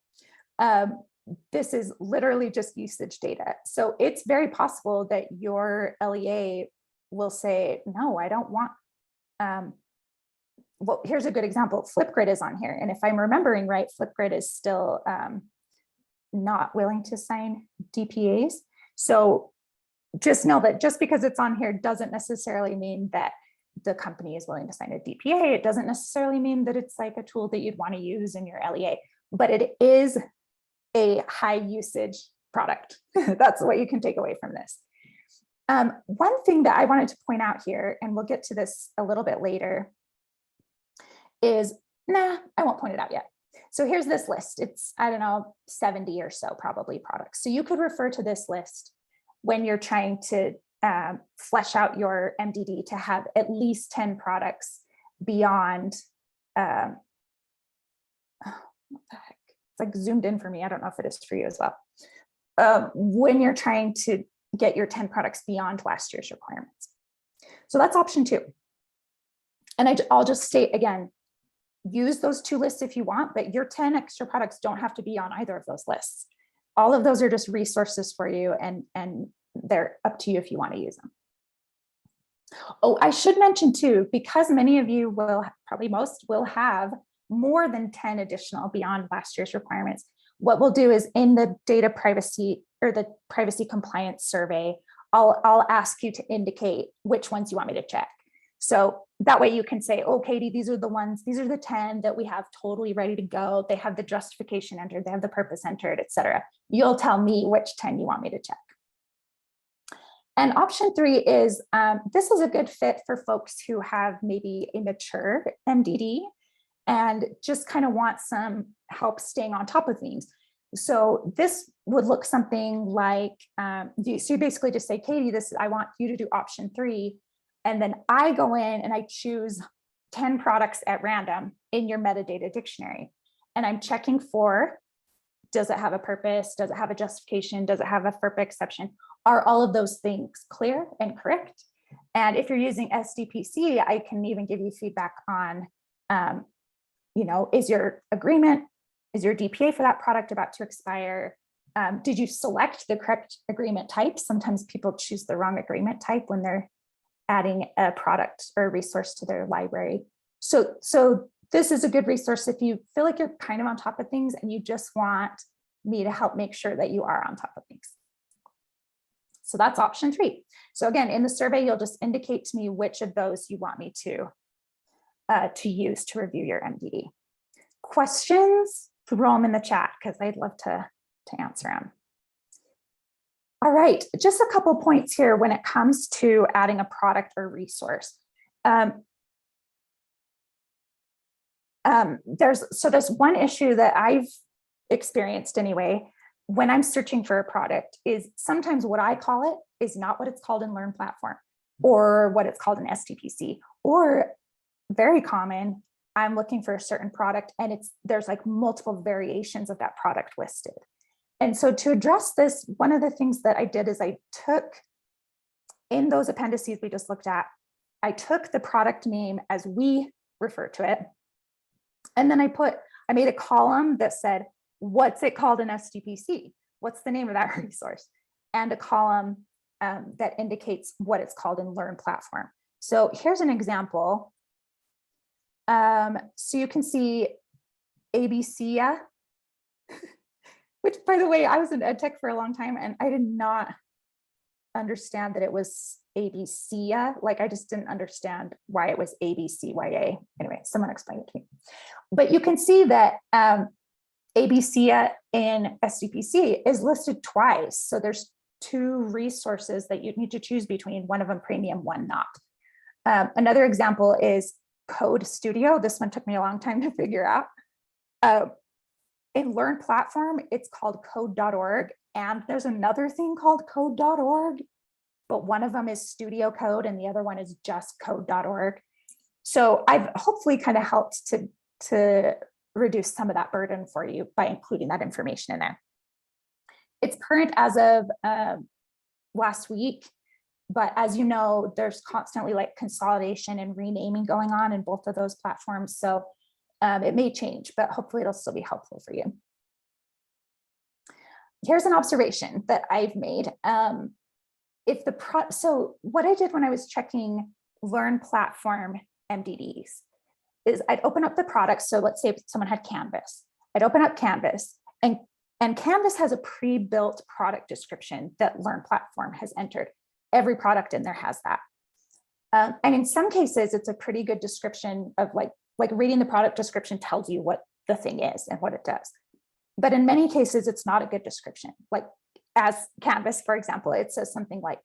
This is literally just usage data. So it's very possible that your LEA will say, no, I don't want, well, here's a good example. Flipgrid is on here. And if I'm remembering right, Flipgrid is still not willing to sign DPAs. So just know that just because it's on here doesn't necessarily mean that the company is willing to sign a DPA. It doesn't necessarily mean that it's like a tool that you'd want to use in your LEA, but it is a high usage product. That's what you can take away from this. One thing that I wanted to point out here, and we'll get to this a little bit later, is, I won't point it out yet. So here's this list. It's, I don't know, 70 or so probably products. So you could refer to this list when you're trying to flesh out your MDD to have at least 10 products beyond, what the heck? It's like zoomed in for me. I don't know if it is for you as well. When you're trying to get your 10 products beyond last year's requirements. So that's option 2. And I'll just state again, use those 2 lists if you want, but your 10 extra products don't have to be on either of those lists. All of those are just resources for you, and they're up to you if you want to use them. Oh, I should mention too, because many of you will, probably most will have more than 10 additional beyond last year's requirements. What we'll do is in the data privacy or the privacy compliance survey, I'll ask you to indicate which ones you want me to check. So that way you can say, oh, Katie, these are the ones, these are the 10 that we have totally ready to go. They have the justification entered, they have the purpose entered, et cetera. You'll tell me which 10 you want me to check. And option 3 is, this is a good fit for folks who have maybe a mature MDD and just kind of want some help staying on top of things. So this would look something like, so you basically just say, Katie, I want you to do option 3. And then I go in and I choose 10 products at random in your metadata dictionary. And I'm checking for, does it have a purpose? Does it have a justification? Does it have a FERPA exception? Are all of those things clear and correct? And if you're using SDPC, I can even give you feedback on, is your agreement, is your DPA for that product about to expire? Did you select the correct agreement type? Sometimes people choose the wrong agreement type when they're adding a product or a resource to their library. So this is a good resource if you feel like you're kind of on top of things and you just want me to help make sure that you are on top of things. So that's option 3. So again, in the survey, you'll just indicate to me which of those you want me to use to review your MDD. Questions, throw them in the chat because I'd love to answer them. All right, just a couple points here when it comes to adding a product or resource. There's one issue that I've experienced anyway, when I'm searching for a product, is sometimes what I call it is not what it's called in Learn Platform or what it's called in SDPC, or very common, I'm looking for a certain product and there's like multiple variations of that product listed. And so to address this, one of the things that I did is I took in those appendices we just looked at, I took the product name as we refer to it. And then I made a column that said, what's it called in SDPC? What's the name of that resource? And a column that indicates what it's called in Learn Platform. So here's an example. So you can see ABC, which, by the way, I was in ed tech for a long time and I did not understand that it was ABC. Like, I just didn't understand why it was ABCYA. Anyway, someone explained it to me. But you can see that ABC in SDPC is listed twice. So there's two resources that you need to choose between, one of them premium, one not. Another example is Code Studio. This one took me a long time to figure out. In Learn Platform, it's called code.org. And there's another thing called code.org, but one of them is Studio Code and the other one is just code.org. So I've hopefully kind of helped to reduce some of that burden for you by including that information in there. It's current as of last week, but as you know, there's constantly like consolidation and renaming going on in both of those platforms. So it may change, but hopefully it'll still be helpful for you. Here's an observation that I've made. So what I did when I was checking Learn Platform MDDs is I'd open up the product. So let's say someone had Canvas. I'd open up Canvas and Canvas has a pre-built product description that Learn Platform has entered. Every product in there has that. And in some cases, it's a pretty good description of like reading the product description tells you what the thing is and what it does. But in many cases, it's not a good description. Like as Canvas, for example, it says something like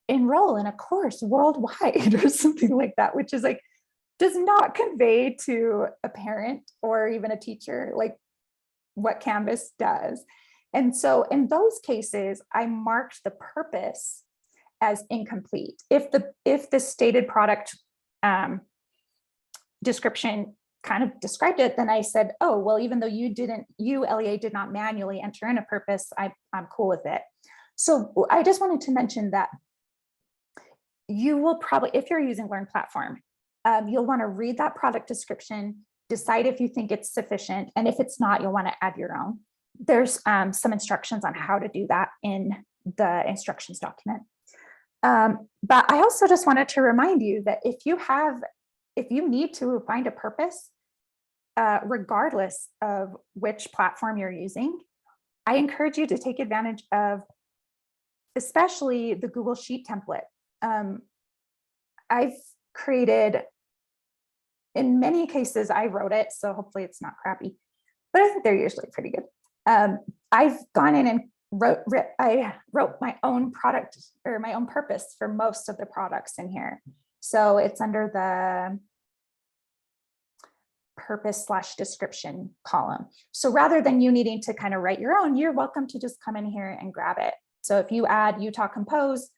enroll in a course worldwide or something like that, which is like, does not convey to a parent or even a teacher like what Canvas does. And so in those cases, I marked the purpose as incomplete. If the stated product description kind of described it, then I said, oh, well, even though you LEA did not manually enter in a purpose, I'm cool with it. So I just wanted to mention that you will probably, if you're using Learn Platform, you'll want to read that product description, decide if you think it's sufficient. And if it's not, you'll want to add your own. There's some instructions on how to do that in the instructions document. But I also just wanted to remind you that if you need to find a purpose, regardless of which platform you're using, I encourage you to take advantage of especially the Google Sheet template. I've created, in many cases, I wrote it, so hopefully it's not crappy, but I think they're usually pretty good. I've gone in and I wrote my own product or my own purpose for most of the products in here. So it's under the purpose/description column. So rather than you needing to kind of write your own, you're welcome to just come in here and grab it. So if you add Utah Compose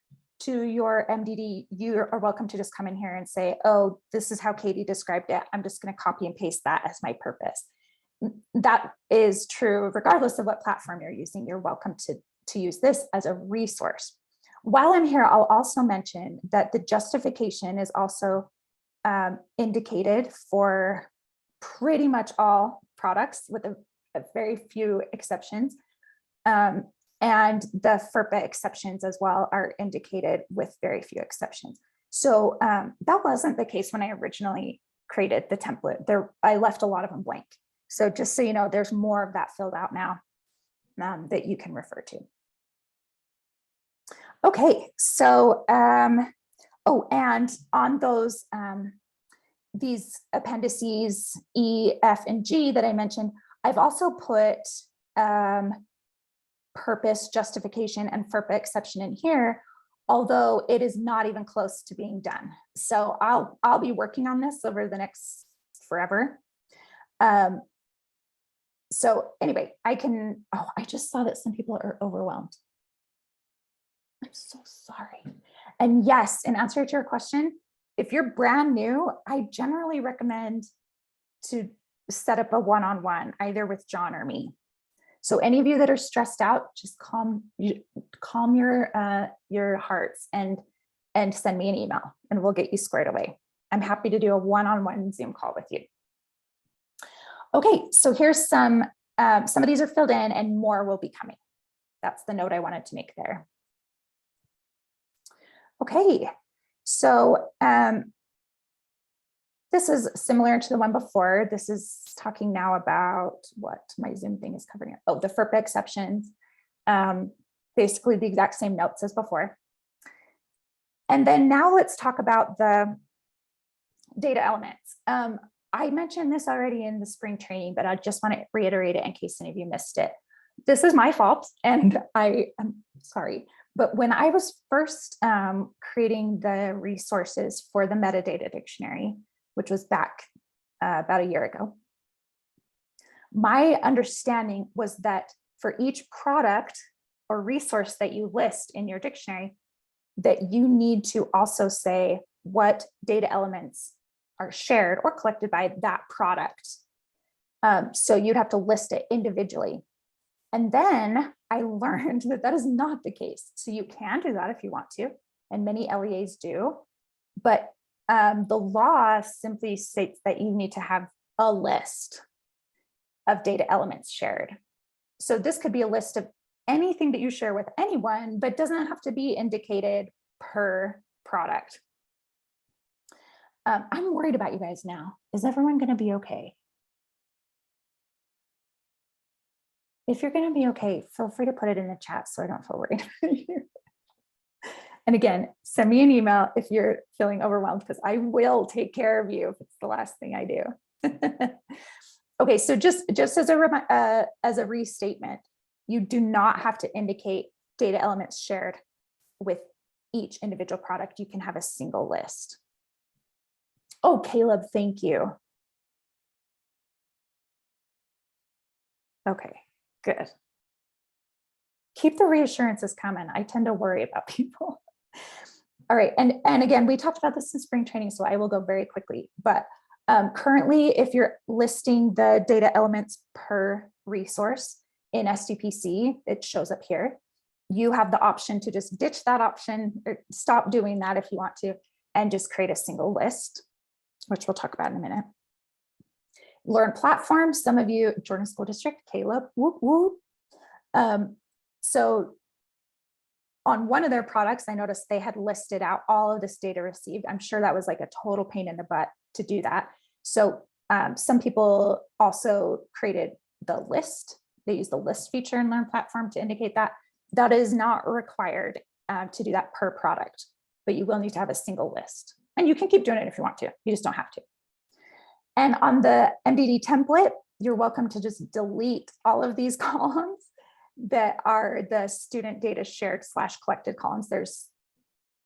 to your MDD, you are welcome to just come in here and say, oh, this is how Katie described it. I'm just going to copy and paste that as my purpose. That is true regardless of what platform you're using. You're welcome to use this as a resource. While I'm here, I'll also mention that the justification is also indicated for pretty much all products with a very few exceptions. And the FERPA exceptions as well are indicated with very few exceptions. So that wasn't the case when I originally created the template. I left a lot of them blank. So just so you know, there's more of that filled out now that you can refer to. Okay, so, oh, and on those, these appendices E, F, and G that I mentioned, I've also put purpose, justification, and FERPA exception in here, although it is not even close to being done. So I'll be working on this over the next forever. So anyway, I just saw that some people are overwhelmed. I'm so sorry. And yes, in answer to your question, if you're brand new, I generally recommend to set up a one-on-one either with John or me. So any of you that are stressed out, just calm your hearts and send me an email and we'll get you squared away. I'm happy to do a one-on-one Zoom call with you. Okay, so here's some of these are filled in and more will be coming. That's the note I wanted to make there. Okay, so this is similar to the one before. This is talking now about what my Zoom thing is covering. Oh, the FERPA exceptions. Basically the exact same notes as before. And then now let's talk about the data elements. I mentioned this already in the spring training, but I just want to reiterate it in case any of you missed it. This is my fault, and I am sorry. But when I was first creating the resources for the metadata dictionary, which was back about a year ago, my understanding was that for each product or resource that you list in your dictionary, that you need to also say what data elements are shared or collected by that product. So you'd have to list it individually. And then I learned that that is not the case. So you can do that if you want to, and many LEAs do, but the law simply states that you need to have a list of data elements shared. So this could be a list of anything that you share with anyone, but doesn't have to be indicated per product. I'm worried about you guys now. Is everyone going to be okay? If you're going to be okay, feel free to put it in the chat so I don't feel worried. And again, send me an email if you're feeling overwhelmed, because I will take care of you if it's the last thing I do. Okay, so just as a restatement, you do not have to indicate data elements shared with each individual product. You can have a single list. Oh, Caleb, thank you. Okay, good. Keep the reassurances coming. I tend to worry about people. All right, and again, we talked about this in spring training, so I will go very quickly. But currently, if you're listing the data elements per resource in SDPC, it shows up here. You have the option to just ditch that option or stop doing that if you want to, and just create a single list, which we'll talk about in a minute. Learn platform, some of you, Jordan School District, Caleb, whoop, whoop. So on one of their products, I noticed they had listed out all of this data received. I'm sure that was like a total pain in the butt to do that. So some people also created the list. They use the list feature in Learn Platform to indicate that. That is not required to do that per product, but you will need to have a single list. And you can keep doing it if you want to, you just don't have to. And on the MDD template, you're welcome to just delete all of these columns that are the student data shared / collected columns. There's,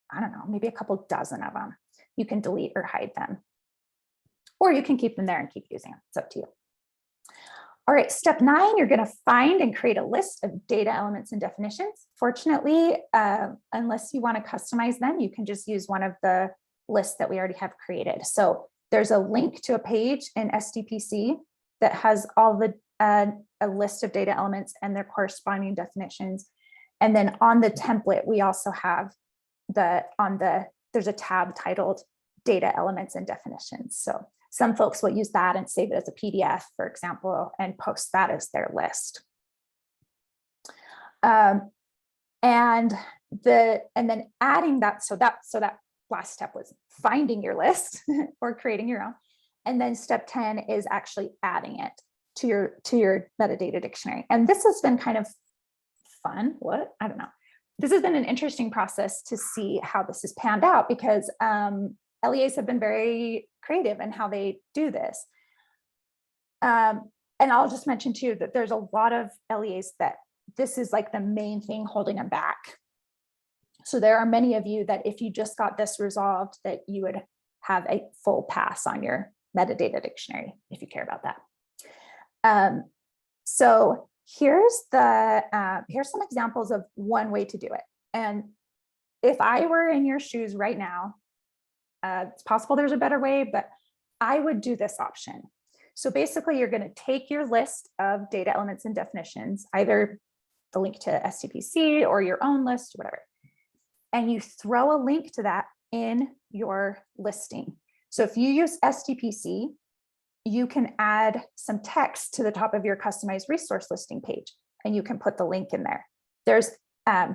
I don't know, maybe a couple dozen of them. You can delete or hide them, or you can keep them there and keep using them. It's up to you. All right, step 9, you're going to find and create a list of data elements and definitions. Fortunately, unless you want to customize them, you can just use one of the lists that we already have created. So there's a link to a page in SDPC that has all the a list of data elements and their corresponding definitions. And then on the template, we also have there's a tab titled data elements and definitions. So some folks will use that and save it as a PDF, for example, and post that as their list. And then adding that, so that last step was finding your list or creating your own. And then step 10 is actually adding it to your metadata dictionary. And this has been kind of fun. I don't know. This has been an interesting process to see how this has panned out, because LEAs have been very creative in how they do this. And I'll just mention too that there's a lot of LEAs that this is like the main thing holding them back. So there are many of you that if you just got this resolved, that you would have a full pass on your metadata dictionary if you care about that. So here's some examples of one way to do it. And if I were in your shoes right now, it's possible there's a better way, but I would do this option. So basically, you're going to take your list of data elements and definitions, either the link to STPC or your own list, whatever, and you throw a link to that in your listing. So if you use STPC, you can add some text to the top of your customized resource listing page, and you can put the link in there. There's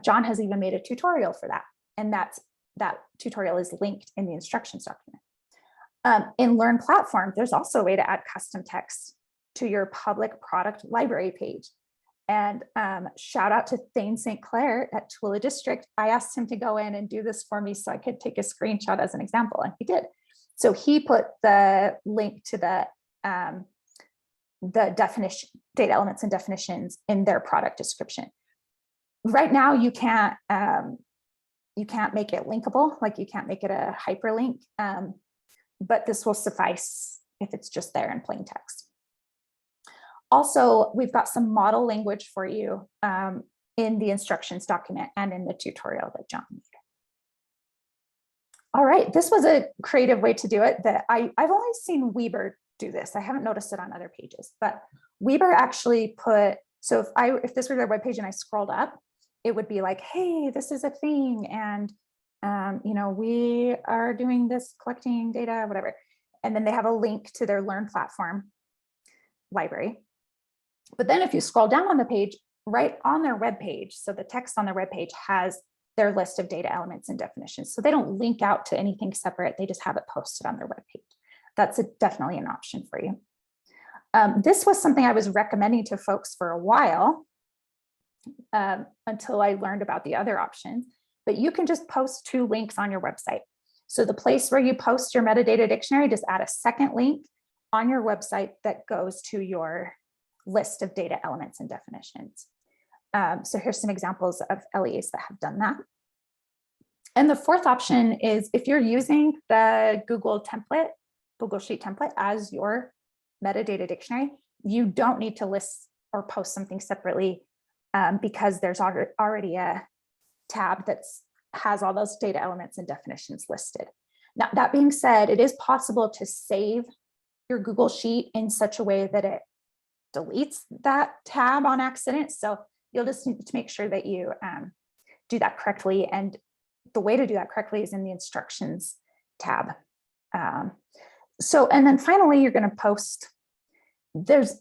John has even made a tutorial for that, and that tutorial is linked in the instructions document. In Learn Platform, there's also a way to add custom text to your public product library page. And shout out to Thane St. Clair at Tooele District. I asked him to go in and do this for me so I could take a screenshot as an example, and he did. So he put the link to the definition, data elements and definitions in their product description. Right now, you can't make it linkable, like you can't make it a hyperlink, but this will suffice if it's just there in plain text. Also, we've got some model language for you in the instructions document and in the tutorial that John made. All right, this was a creative way to do it that I've only seen Weber do this. I haven't noticed it on other pages, but Weber actually put, so if this were their webpage and I scrolled up, it would be like, hey, this is a thing. And, you know, we are doing this, collecting data, whatever. And then they have a link to their Learn Platform library. But then if you scroll down on the page, right on their webpage, so the text on their webpage has their list of data elements and definitions. So they don't link out to anything separate. They just have it posted on their webpage. That's definitely an option for you. This was something I was recommending to folks for a while until I learned about the other options, but you can just post 2 links on your website. So the place where you post your metadata dictionary, just add a second link on your website that goes to your list of data elements and definitions. So here's some examples of LEAs that have done that. And the fourth option is if you're using the Google Sheet template as your metadata dictionary, you don't need to list or post something separately because there's already a tab that has all those data elements and definitions listed. Now, that being said, it is possible to save your Google Sheet in such a way that it deletes that tab on accident. So you'll just need to make sure that you do that correctly. And the way to do that correctly is in the instructions tab. And then finally, you're going to post. This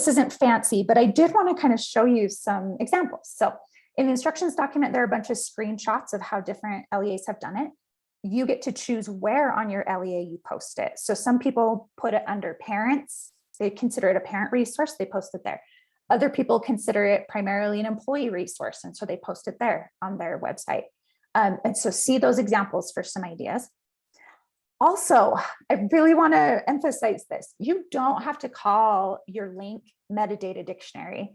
isn't fancy, but I did want to kind of show you some examples. So in the instructions document, there are a bunch of screenshots of how different LEAs have done it. You get to choose where on your LEA you post it. So some people put it under parents. They consider it a parent resource. They post it there. Other people consider it primarily an employee resource. And so they post it there on their website. And so see those examples for some ideas. Also, I really want to emphasize this. You don't have to call your link metadata dictionary.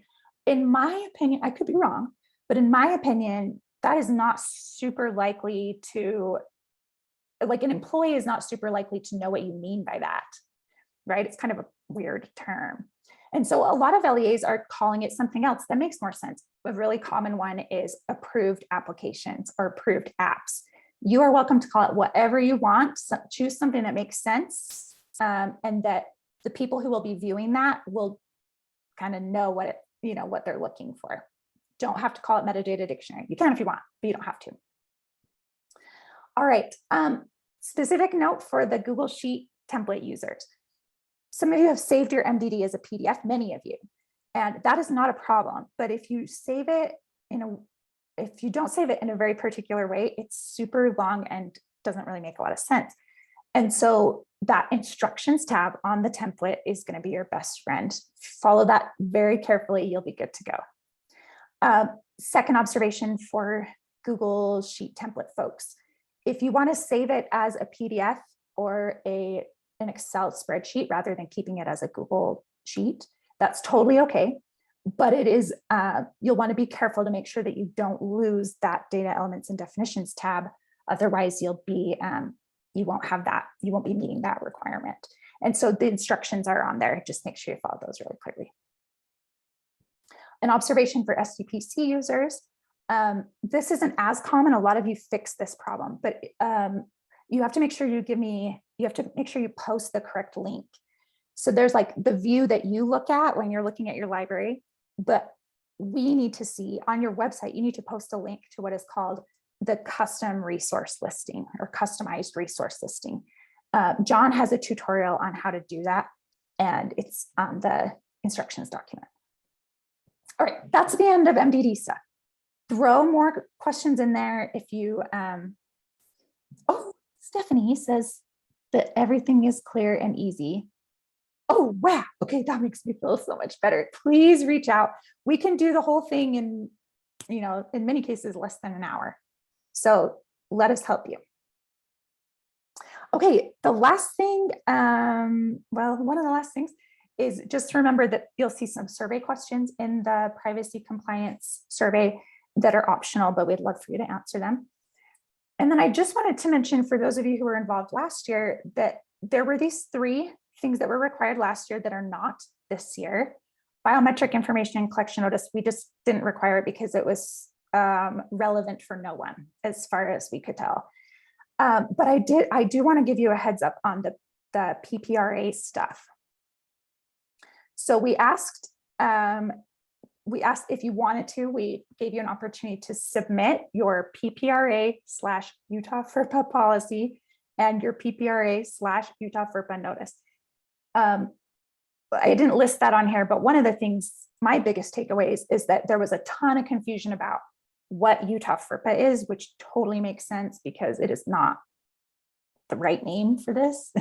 In my opinion, I could be wrong, but in my opinion, that is not super likely to, like an employee is not super likely to know what you mean by that, right? It's kind of a weird term. And so a lot of LEAs are calling it something else that makes more sense. A really common one is approved applications or approved apps. You are welcome to call it whatever you want. So choose something that makes sense and that the people who will be viewing that will kind of know what what they're looking for. Don't have to call it metadata dictionary. You can if you want, but you don't have to. All right. Specific note for the Google Sheet template users. Some of you have saved your MDD as a PDF, many of you, and that is not a problem. But if you save it if you don't save it in a very particular way, it's super long and doesn't really make a lot of sense. And so that instructions tab on the template is going to be your best friend. Follow that very carefully. You'll be good to go. Second observation for Google Sheet template folks. If you want to save it as a PDF or an Excel spreadsheet rather than keeping it as a Google Sheet, that's totally okay. But it is, you'll want to be careful to make sure that you don't lose that data elements and definitions tab. Otherwise, you won't have that, you won't be meeting that requirement. And so the instructions are on there. Just make sure you follow those really clearly. An observation for STPC users. This isn't as common. A lot of you fix this problem, but you have to make sure you make sure you post the correct link. So there's like the view that you look at when you're looking at your library, but we need to see on your website, you need to post a link to what is called the custom resource listing or customized resource listing. John has a tutorial on how to do that, and it's on the instructions document. All right, that's the end of MDD stuff. Throw more questions in there if you, oh, Stephanie says that everything is clear and easy. Oh, wow. Okay, that makes me feel so much better. Please reach out. We can do the whole thing in, in many cases, less than an hour. So let us help you. Okay, the last thing, well, one of the last things is just remember that you'll see some survey questions in the privacy compliance survey that are optional, but we'd love for you to answer them. And then I just wanted to mention for those of you who were involved last year that there were these 3 things that were required last year that are not this year. Biometric information collection notice, we just didn't require it because it was relevant for no one as far as we could tell. But I do want to give you a heads up on the PPRA stuff. So we asked if you wanted to, we gave you an opportunity to submit your PPRA/Utah FERPA policy and your PPRA/Utah FERPA notice. I didn't list that on here, but one of the things, my biggest takeaways is that there was a ton of confusion about what Utah FERPA is, which totally makes sense because it is not the right name for this.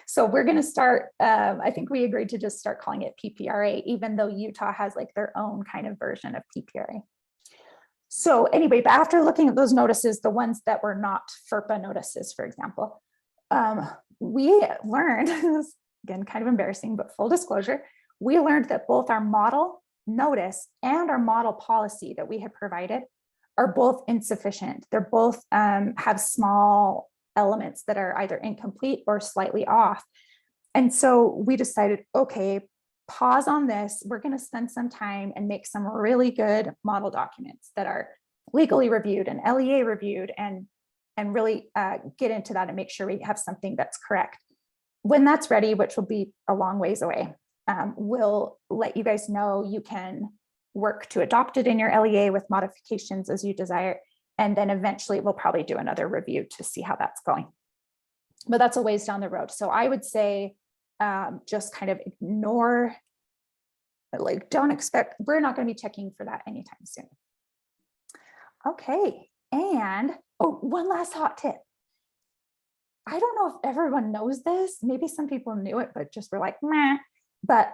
So we're going to start, I think we agreed to just start calling it PPRA, even though Utah has like their own kind of version of PPRA. So anyway, but after looking at those notices, the ones that were not FERPA notices, for example, we learned, again, kind of embarrassing, but full disclosure, we learned that both our model notice and our model policy that we had provided are both insufficient. They're both have small elements that are either incomplete or slightly off. And so we decided, okay, pause on this. We're going to spend some time and make some really good model documents that are legally reviewed and LEA reviewed and really get into that and make sure we have something that's correct. When that's ready, which will be a long ways away, we'll let you guys know. You can work to adopt it in your LEA with modifications as you desire. And then eventually we'll probably do another review to see how that's going. But that's a ways down the road. So I would say just kind of ignore, like don't expect, we're not going to be checking for that anytime soon. Okay, and oh, one last hot tip. I don't know if everyone knows this. Maybe some people knew it, but just were like, meh. But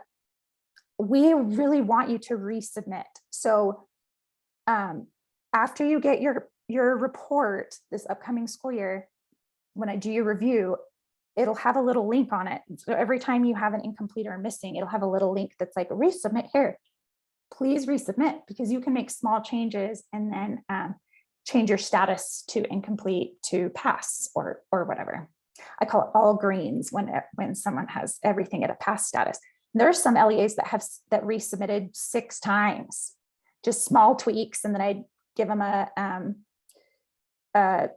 we really want you to resubmit. So after you get your report this upcoming school year, when I do your review, it'll have a little link on it. So every time you have an incomplete or missing, it'll have a little link that's like resubmit here. Please resubmit, because you can make small changes and then change your status to incomplete to pass or whatever. I call it all greens when someone has everything at a pass status. There are some LEAs that resubmitted 6 times, just small tweaks, and then I give them a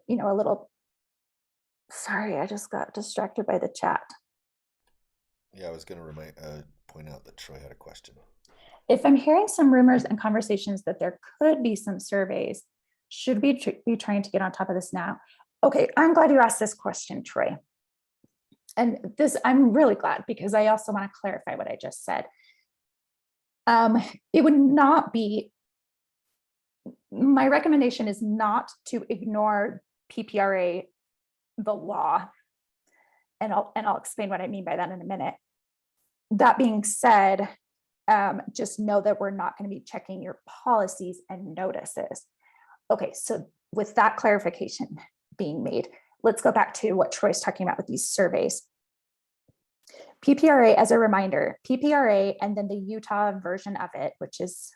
little. Sorry, I just got distracted by the chat. Yeah, I was going to point out that Troy had a question. If I'm hearing some rumors and conversations that there could be some surveys, should we be trying to get on top of this now? Okay, I'm glad you asked this question, Troy. And this, I'm really glad, because I also want to clarify what I just said. It would not be, my recommendation is not to ignore PPRA, the law, and I'll explain what I mean by that in a minute. That being said, just know that we're not going to be checking your policies and notices. Okay, so with that clarification being made, let's go back to what Troy's talking about with these surveys. PPRA, as a reminder, PPRA and then the Utah version of it, which is,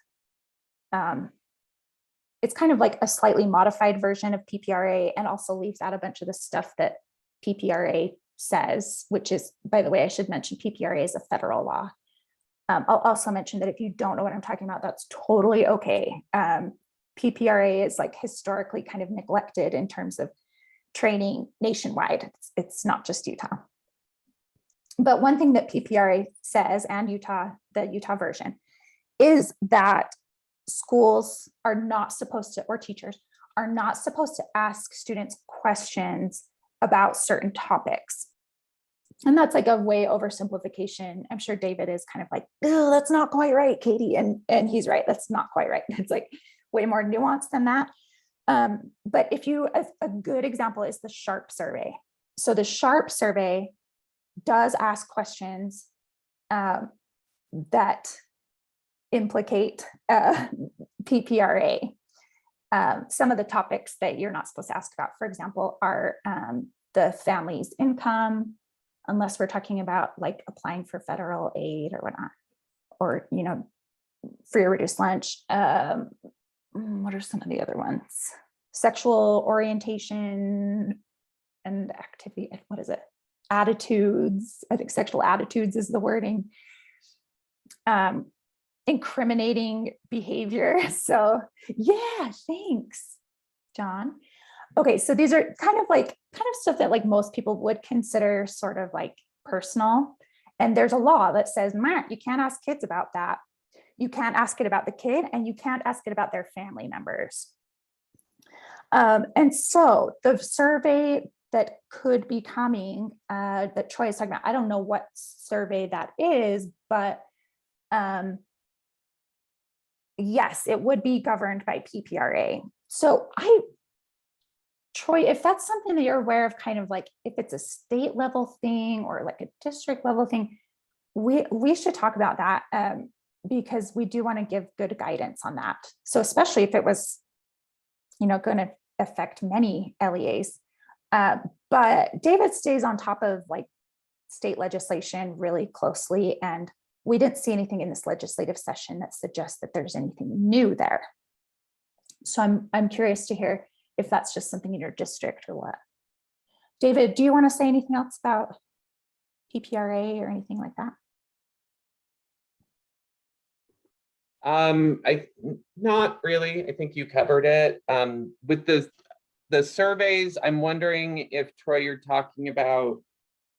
it's kind of like a slightly modified version of PPRA, and also leaves out a bunch of the stuff that PPRA says, which is, by the way, I should mention PPRA is a federal law. I'll also mention that if you don't know what I'm talking about, that's totally okay. PPRA is like historically kind of neglected in terms of training nationwide. It's not just Utah. But one thing that PPRA says, and the Utah version, is that schools are not supposed to, or teachers are not supposed to ask students questions about certain topics. And that's like a way oversimplification. I'm sure David is kind of like, oh, that's not quite right, Katie. And he's right, that's not quite right. It's like way more nuanced than that. But if you, a good example is the SHARP survey. So the SHARP survey does ask questions that implicate PPRA. Some of the topics that you're not supposed to ask about, for example, are the family's income, unless we're talking about like applying for federal aid or whatnot, or, you know, free or reduced lunch. What are some of the other ones? Sexual orientation and activity, what is it? Attitudes, I think sexual attitudes is the wording. Incriminating behavior. So yeah, thanks, John. Okay, so these are kind of stuff that like most people would consider sort of like personal. And there's a law that says, Matt, you can't ask kids about that. You can't ask it about the kid, and you can't ask it about their family members. And so the survey that could be coming, that Troy is talking about, I don't know what survey that is, but yes, it would be governed by PPRA. So Troy, if that's something that you're aware of, kind of like if it's a state level thing or like a district level thing, we should talk about that because we do want to give good guidance on that. So especially if it was, you know, going to affect many LEAs. But David stays on top of like state legislation really closely, and we didn't see anything in this legislative session that suggests that there's anything new there. So I'm curious to hear if that's just something in your district or what. David, do you want to say anything else about PPRA or anything like that? Not really. I think you covered it. With the surveys, I'm wondering if, Troy, you're talking about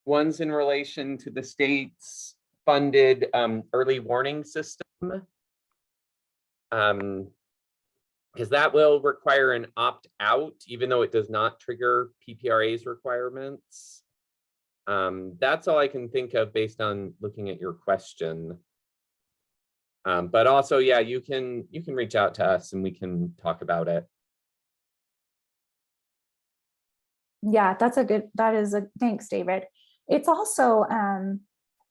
ones in relation to the state's funded early warning system. Because that will require an opt-out, even though it does not trigger PPRA's requirements. That's all I can think of based on looking at your question. But also, yeah, you can reach out to us and we can talk about it. Yeah, thanks, David. It's also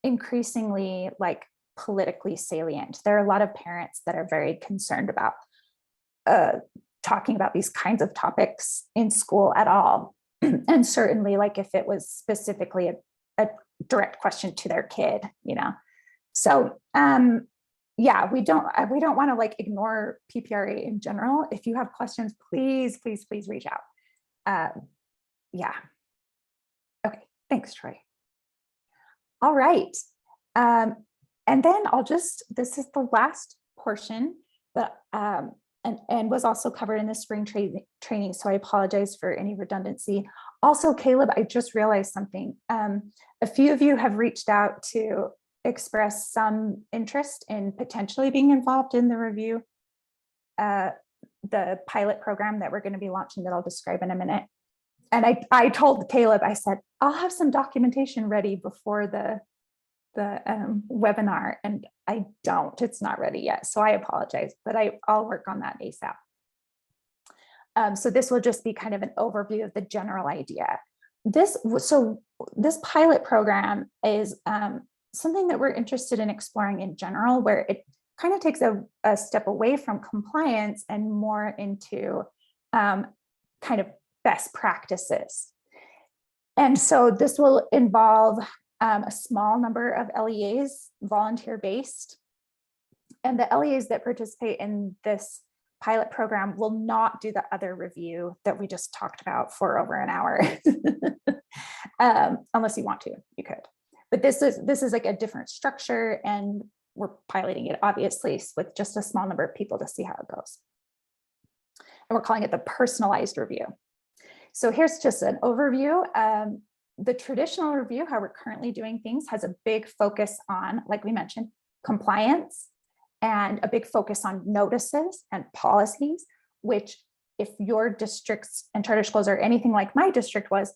increasingly like politically salient. There are a lot of parents that are very concerned about talking about these kinds of topics in school at all. And certainly like if it was specifically a direct question to their kid, you know. So yeah, we don't want to like ignore PPRA in general. If you have questions, please reach out. Yeah. Okay, thanks, Troy. All right. And then this is the last portion that and was also covered in the spring training. So I apologize for any redundancy. Also, Caleb, I just realized something. A few of you have reached out to express some interest in potentially being involved in the review, the pilot program that we're going to be launching that I'll describe in a minute. And I told Caleb, I said, I'll have some documentation ready before the webinar, and I don't, it's not ready yet. So I apologize, but I'll work on that ASAP. So this will just be kind of an overview of the general idea. This pilot program is something that we're interested in exploring in general, where it kind of takes a step away from compliance and more into kind of best practices. And so this will involve a small number of LEAs, volunteer-based, and the LEAs that participate in this pilot program will not do the other review that we just talked about for over an hour, unless you want to, you could. But this is like a different structure, and we're piloting it obviously with just a small number of people to see how it goes. And we're calling it the personalized review. So here's just an overview. the traditional review, how we're currently doing things, has a big focus on, like we mentioned, compliance and a big focus on notices and policies, which if your districts and charter schools are anything like my district was,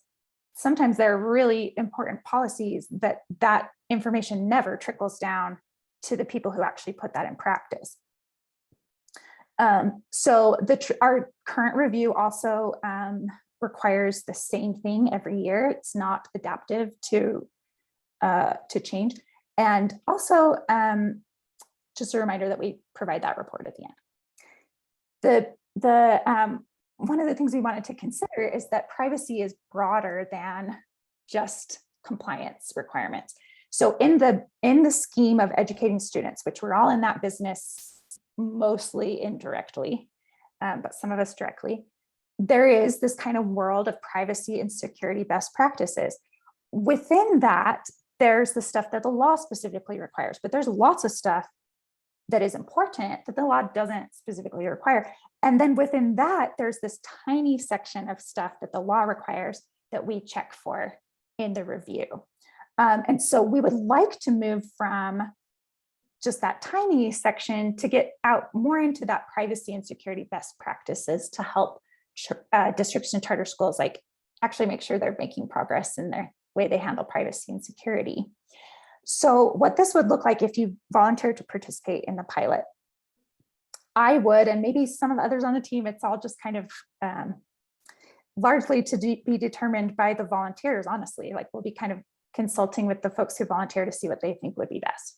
sometimes they're really important policies that information never trickles down to the people who actually put that in practice. So our current review also requires the same thing every year. It's not adaptive to change. And also, just a reminder that we provide that report at the end. One of the things we wanted to consider is that privacy is broader than just compliance requirements. So in the scheme of educating students, which we're all in that business, mostly indirectly, but some of us directly, there is this kind of world of privacy and security best practices. Within that, there's the stuff that the law specifically requires, but there's lots of stuff that is important that the law doesn't specifically require. And then within that, there's this tiny section of stuff that the law requires that we check for in the review. And so we would like to move from just that tiny section to get out more into that privacy and security best practices to help districts and charter schools like actually make sure they're making progress in their way they handle privacy and security. So what this would look like if you volunteer to participate in the pilot, I would, and maybe some of the others on the team, it's all just kind of largely to be determined by the volunteers, honestly. Like we'll be kind of consulting with the folks who volunteer to see what they think would be best.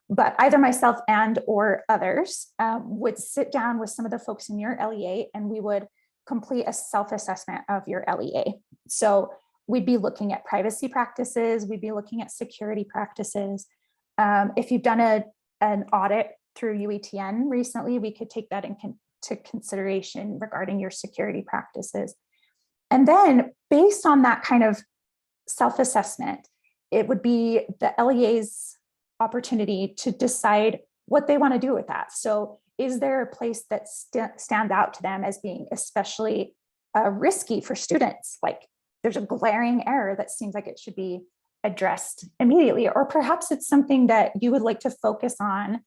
But either myself and or others would sit down with some of the folks in your LEA and we would complete a self-assessment of your LEA. So we'd be looking at privacy practices, we'd be looking at security practices. If you've done an audit through UETN recently, we could take that into consideration regarding your security practices. And then based on that kind of self-assessment, it would be the LEA's opportunity to decide what they want to do with that. So is there a place that stands out to them as being especially risky for students? Like there's a glaring error that seems like it should be addressed immediately, or perhaps it's something that you would like to focus on,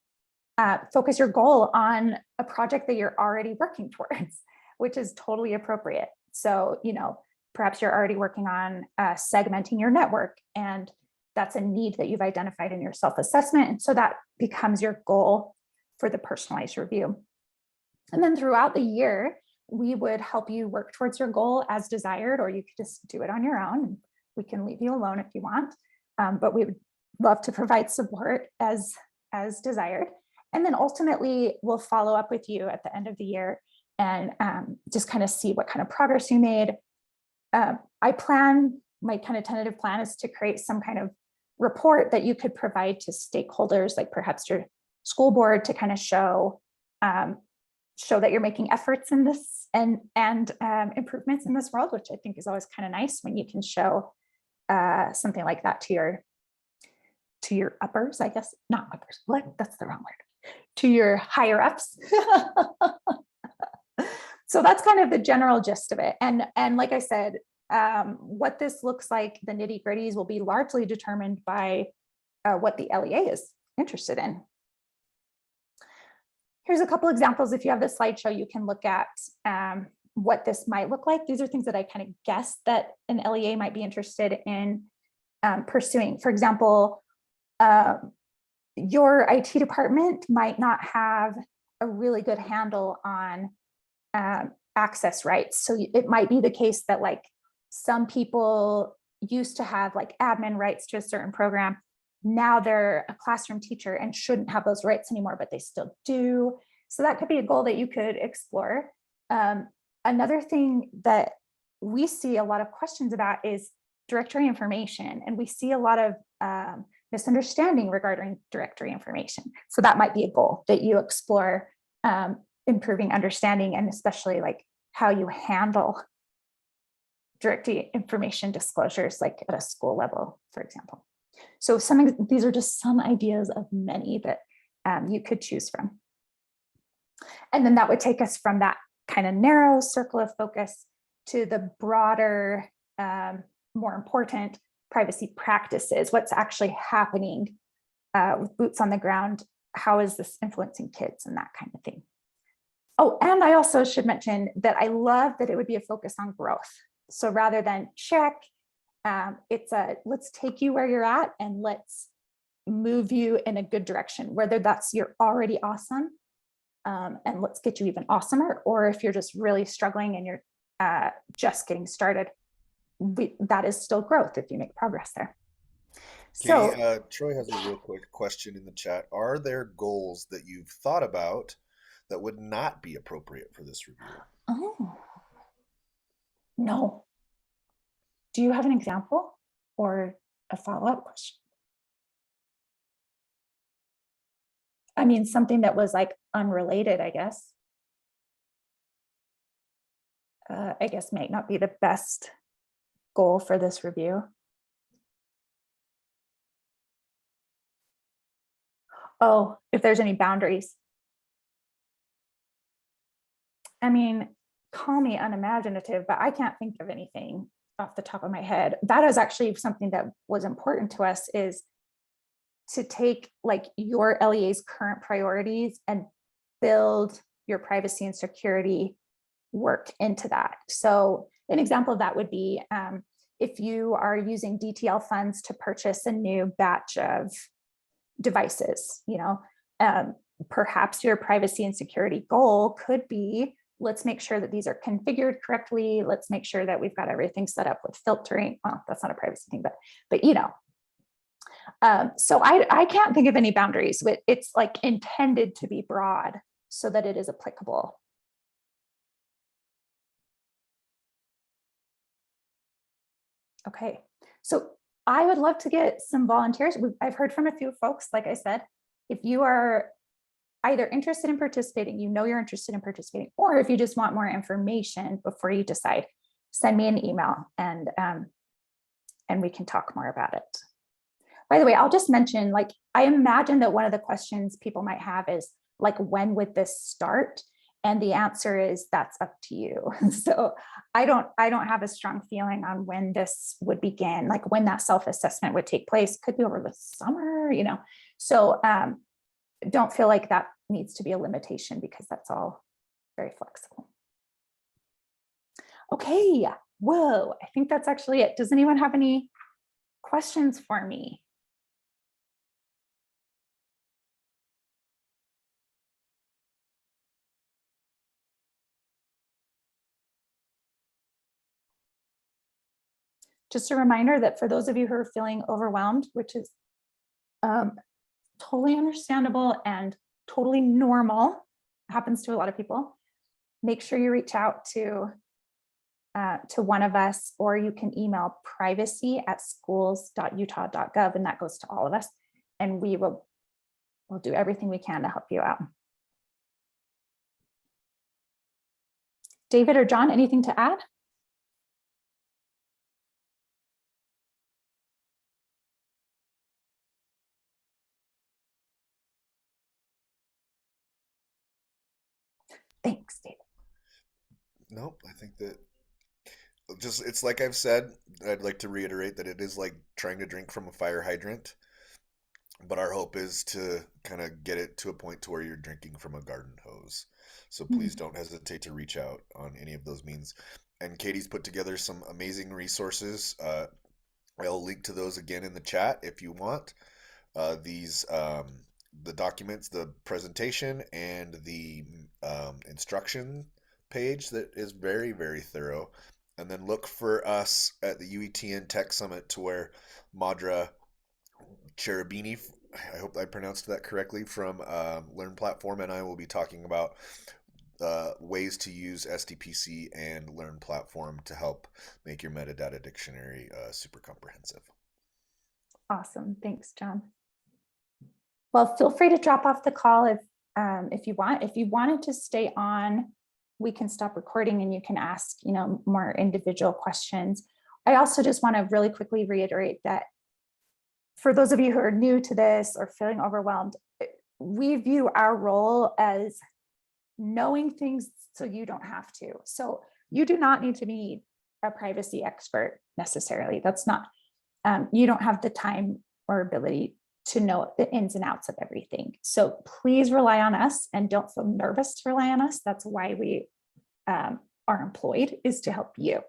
focus your goal on a project that you're already working towards, which is totally appropriate. So, perhaps you're already working on segmenting your network, and that's a need that you've identified in your self-assessment. And so that becomes your goal for the personalized review. And then throughout the year, we would help you work towards your goal as desired, or you could just do it on your own. And we can leave you alone if you want, but we would love to provide support as desired. And then ultimately, we'll follow up with you at the end of the year and just kind of see what kind of progress you made. My kind of tentative plan is to create some kind of report that you could provide to stakeholders, like perhaps your school board, to kind of show that you're making efforts in this and improvements in this world, which I think is always kind of nice when you can show something like that to your uppers, I guess, not uppers, that's the wrong word, to your higher ups. So that's kind of the general gist of it. And like I said, what this looks like, the nitty gritties will be largely determined by what the LEA is interested in. Here's a couple examples. If you have the slideshow, you can look at what this might look like. These are things that I kind of guess that an LEA might be interested in pursuing. For example, your IT department might not have a really good handle on access rights. So it might be the case that like some people used to have like admin rights to a certain program. Now they're a classroom teacher and shouldn't have those rights anymore, but they still do. So that could be a goal that you could explore. Another thing that we see a lot of questions about is directory information. And we see a lot of misunderstanding regarding directory information. So that might be a goal that you explore, improving understanding, and especially like how you handle directory information disclosures, like at a school level, for example. So these are just some ideas of many that you could choose from. And then that would take us from that kind of narrow circle of focus to the broader more important, privacy practices, what's actually happening with boots on the ground. How is this influencing kids and that kind of thing? Oh, and I also should mention that I love that it would be a focus on growth. So rather than check, it's a let's take you where you're at and let's move you in a good direction, whether that's you're already awesome and let's get you even awesomer, or if you're just really struggling and you're just getting started, that is still growth if you make progress there. Katie, So, Troy has a real quick question in the chat. Are there goals that you've thought about that would not be appropriate for this review? oh, no. Do you have an example or a follow-up question? I mean, something that was like unrelated, I guess. I guess might not be the best goal for this review. Oh, if there's any boundaries. I mean, call me unimaginative, but I can't think of anything off the top of my head. That is actually something that was important to us, is to take like your LEA's current priorities and build your privacy and security work into that. So an example of that would be if you are using DTL funds to purchase a new batch of devices, perhaps your privacy and security goal could be, let's make sure that these are configured correctly. Let's make sure that we've got everything set up with filtering. Well, that's not a privacy thing, but so I can't think of any boundaries. It's like intended to be broad so that it is applicable. Okay, so I would love to get some volunteers. I've heard from a few folks, like I said, if you are either interested in participating, you're interested in participating, or if you just want more information before you decide, send me an email and we can talk more about it. By the way, I'll just mention, like, I imagine that one of the questions people might have is like, when would this start? And the answer is that's up to you. So I don't have a strong feeling on when this would begin, like when that self-assessment would take place. Could be over the summer, So don't feel like that needs to be a limitation, because that's all very flexible. Okay, whoa, I think that's actually it. Does anyone have any questions for me? Just a reminder that for those of you who are feeling overwhelmed, which is totally understandable and totally normal, happens to a lot of people, make sure you reach out to one of us, or you can email privacy@schools.utah.gov, and that goes to all of us, and we'll do everything we can to help you out. David or John, anything to add? Thanks, David. Nope, I think that it's like I've said, I'd like to reiterate that it is like trying to drink from a fire hydrant, but our hope is to kind of get it to a point to where you're drinking from a garden hose. So please don't hesitate to reach out on any of those means. And Katie's put together some amazing resources. I'll link to those again in the chat if you want. The documents, the presentation, and the instruction page that is very, very thorough. And then look for us at the UETN Tech Summit, to where Madra Cherubini, I hope I pronounced that correctly, from Learn Platform, and I will be talking about ways to use SDPC and Learn Platform to help make your metadata dictionary super comprehensive. Awesome, thanks, John. Well, feel free to drop off the call if you want. If you wanted to stay on, we can stop recording and you can ask, more individual questions. I also just want to really quickly reiterate that for those of you who are new to this or feeling overwhelmed, we view our role as knowing things so you don't have to. So you do not need to be a privacy expert necessarily. That's not, you don't have the time or ability to know the ins and outs of everything. So please rely on us and don't feel nervous to rely on us. That's why we are employed, is to help you.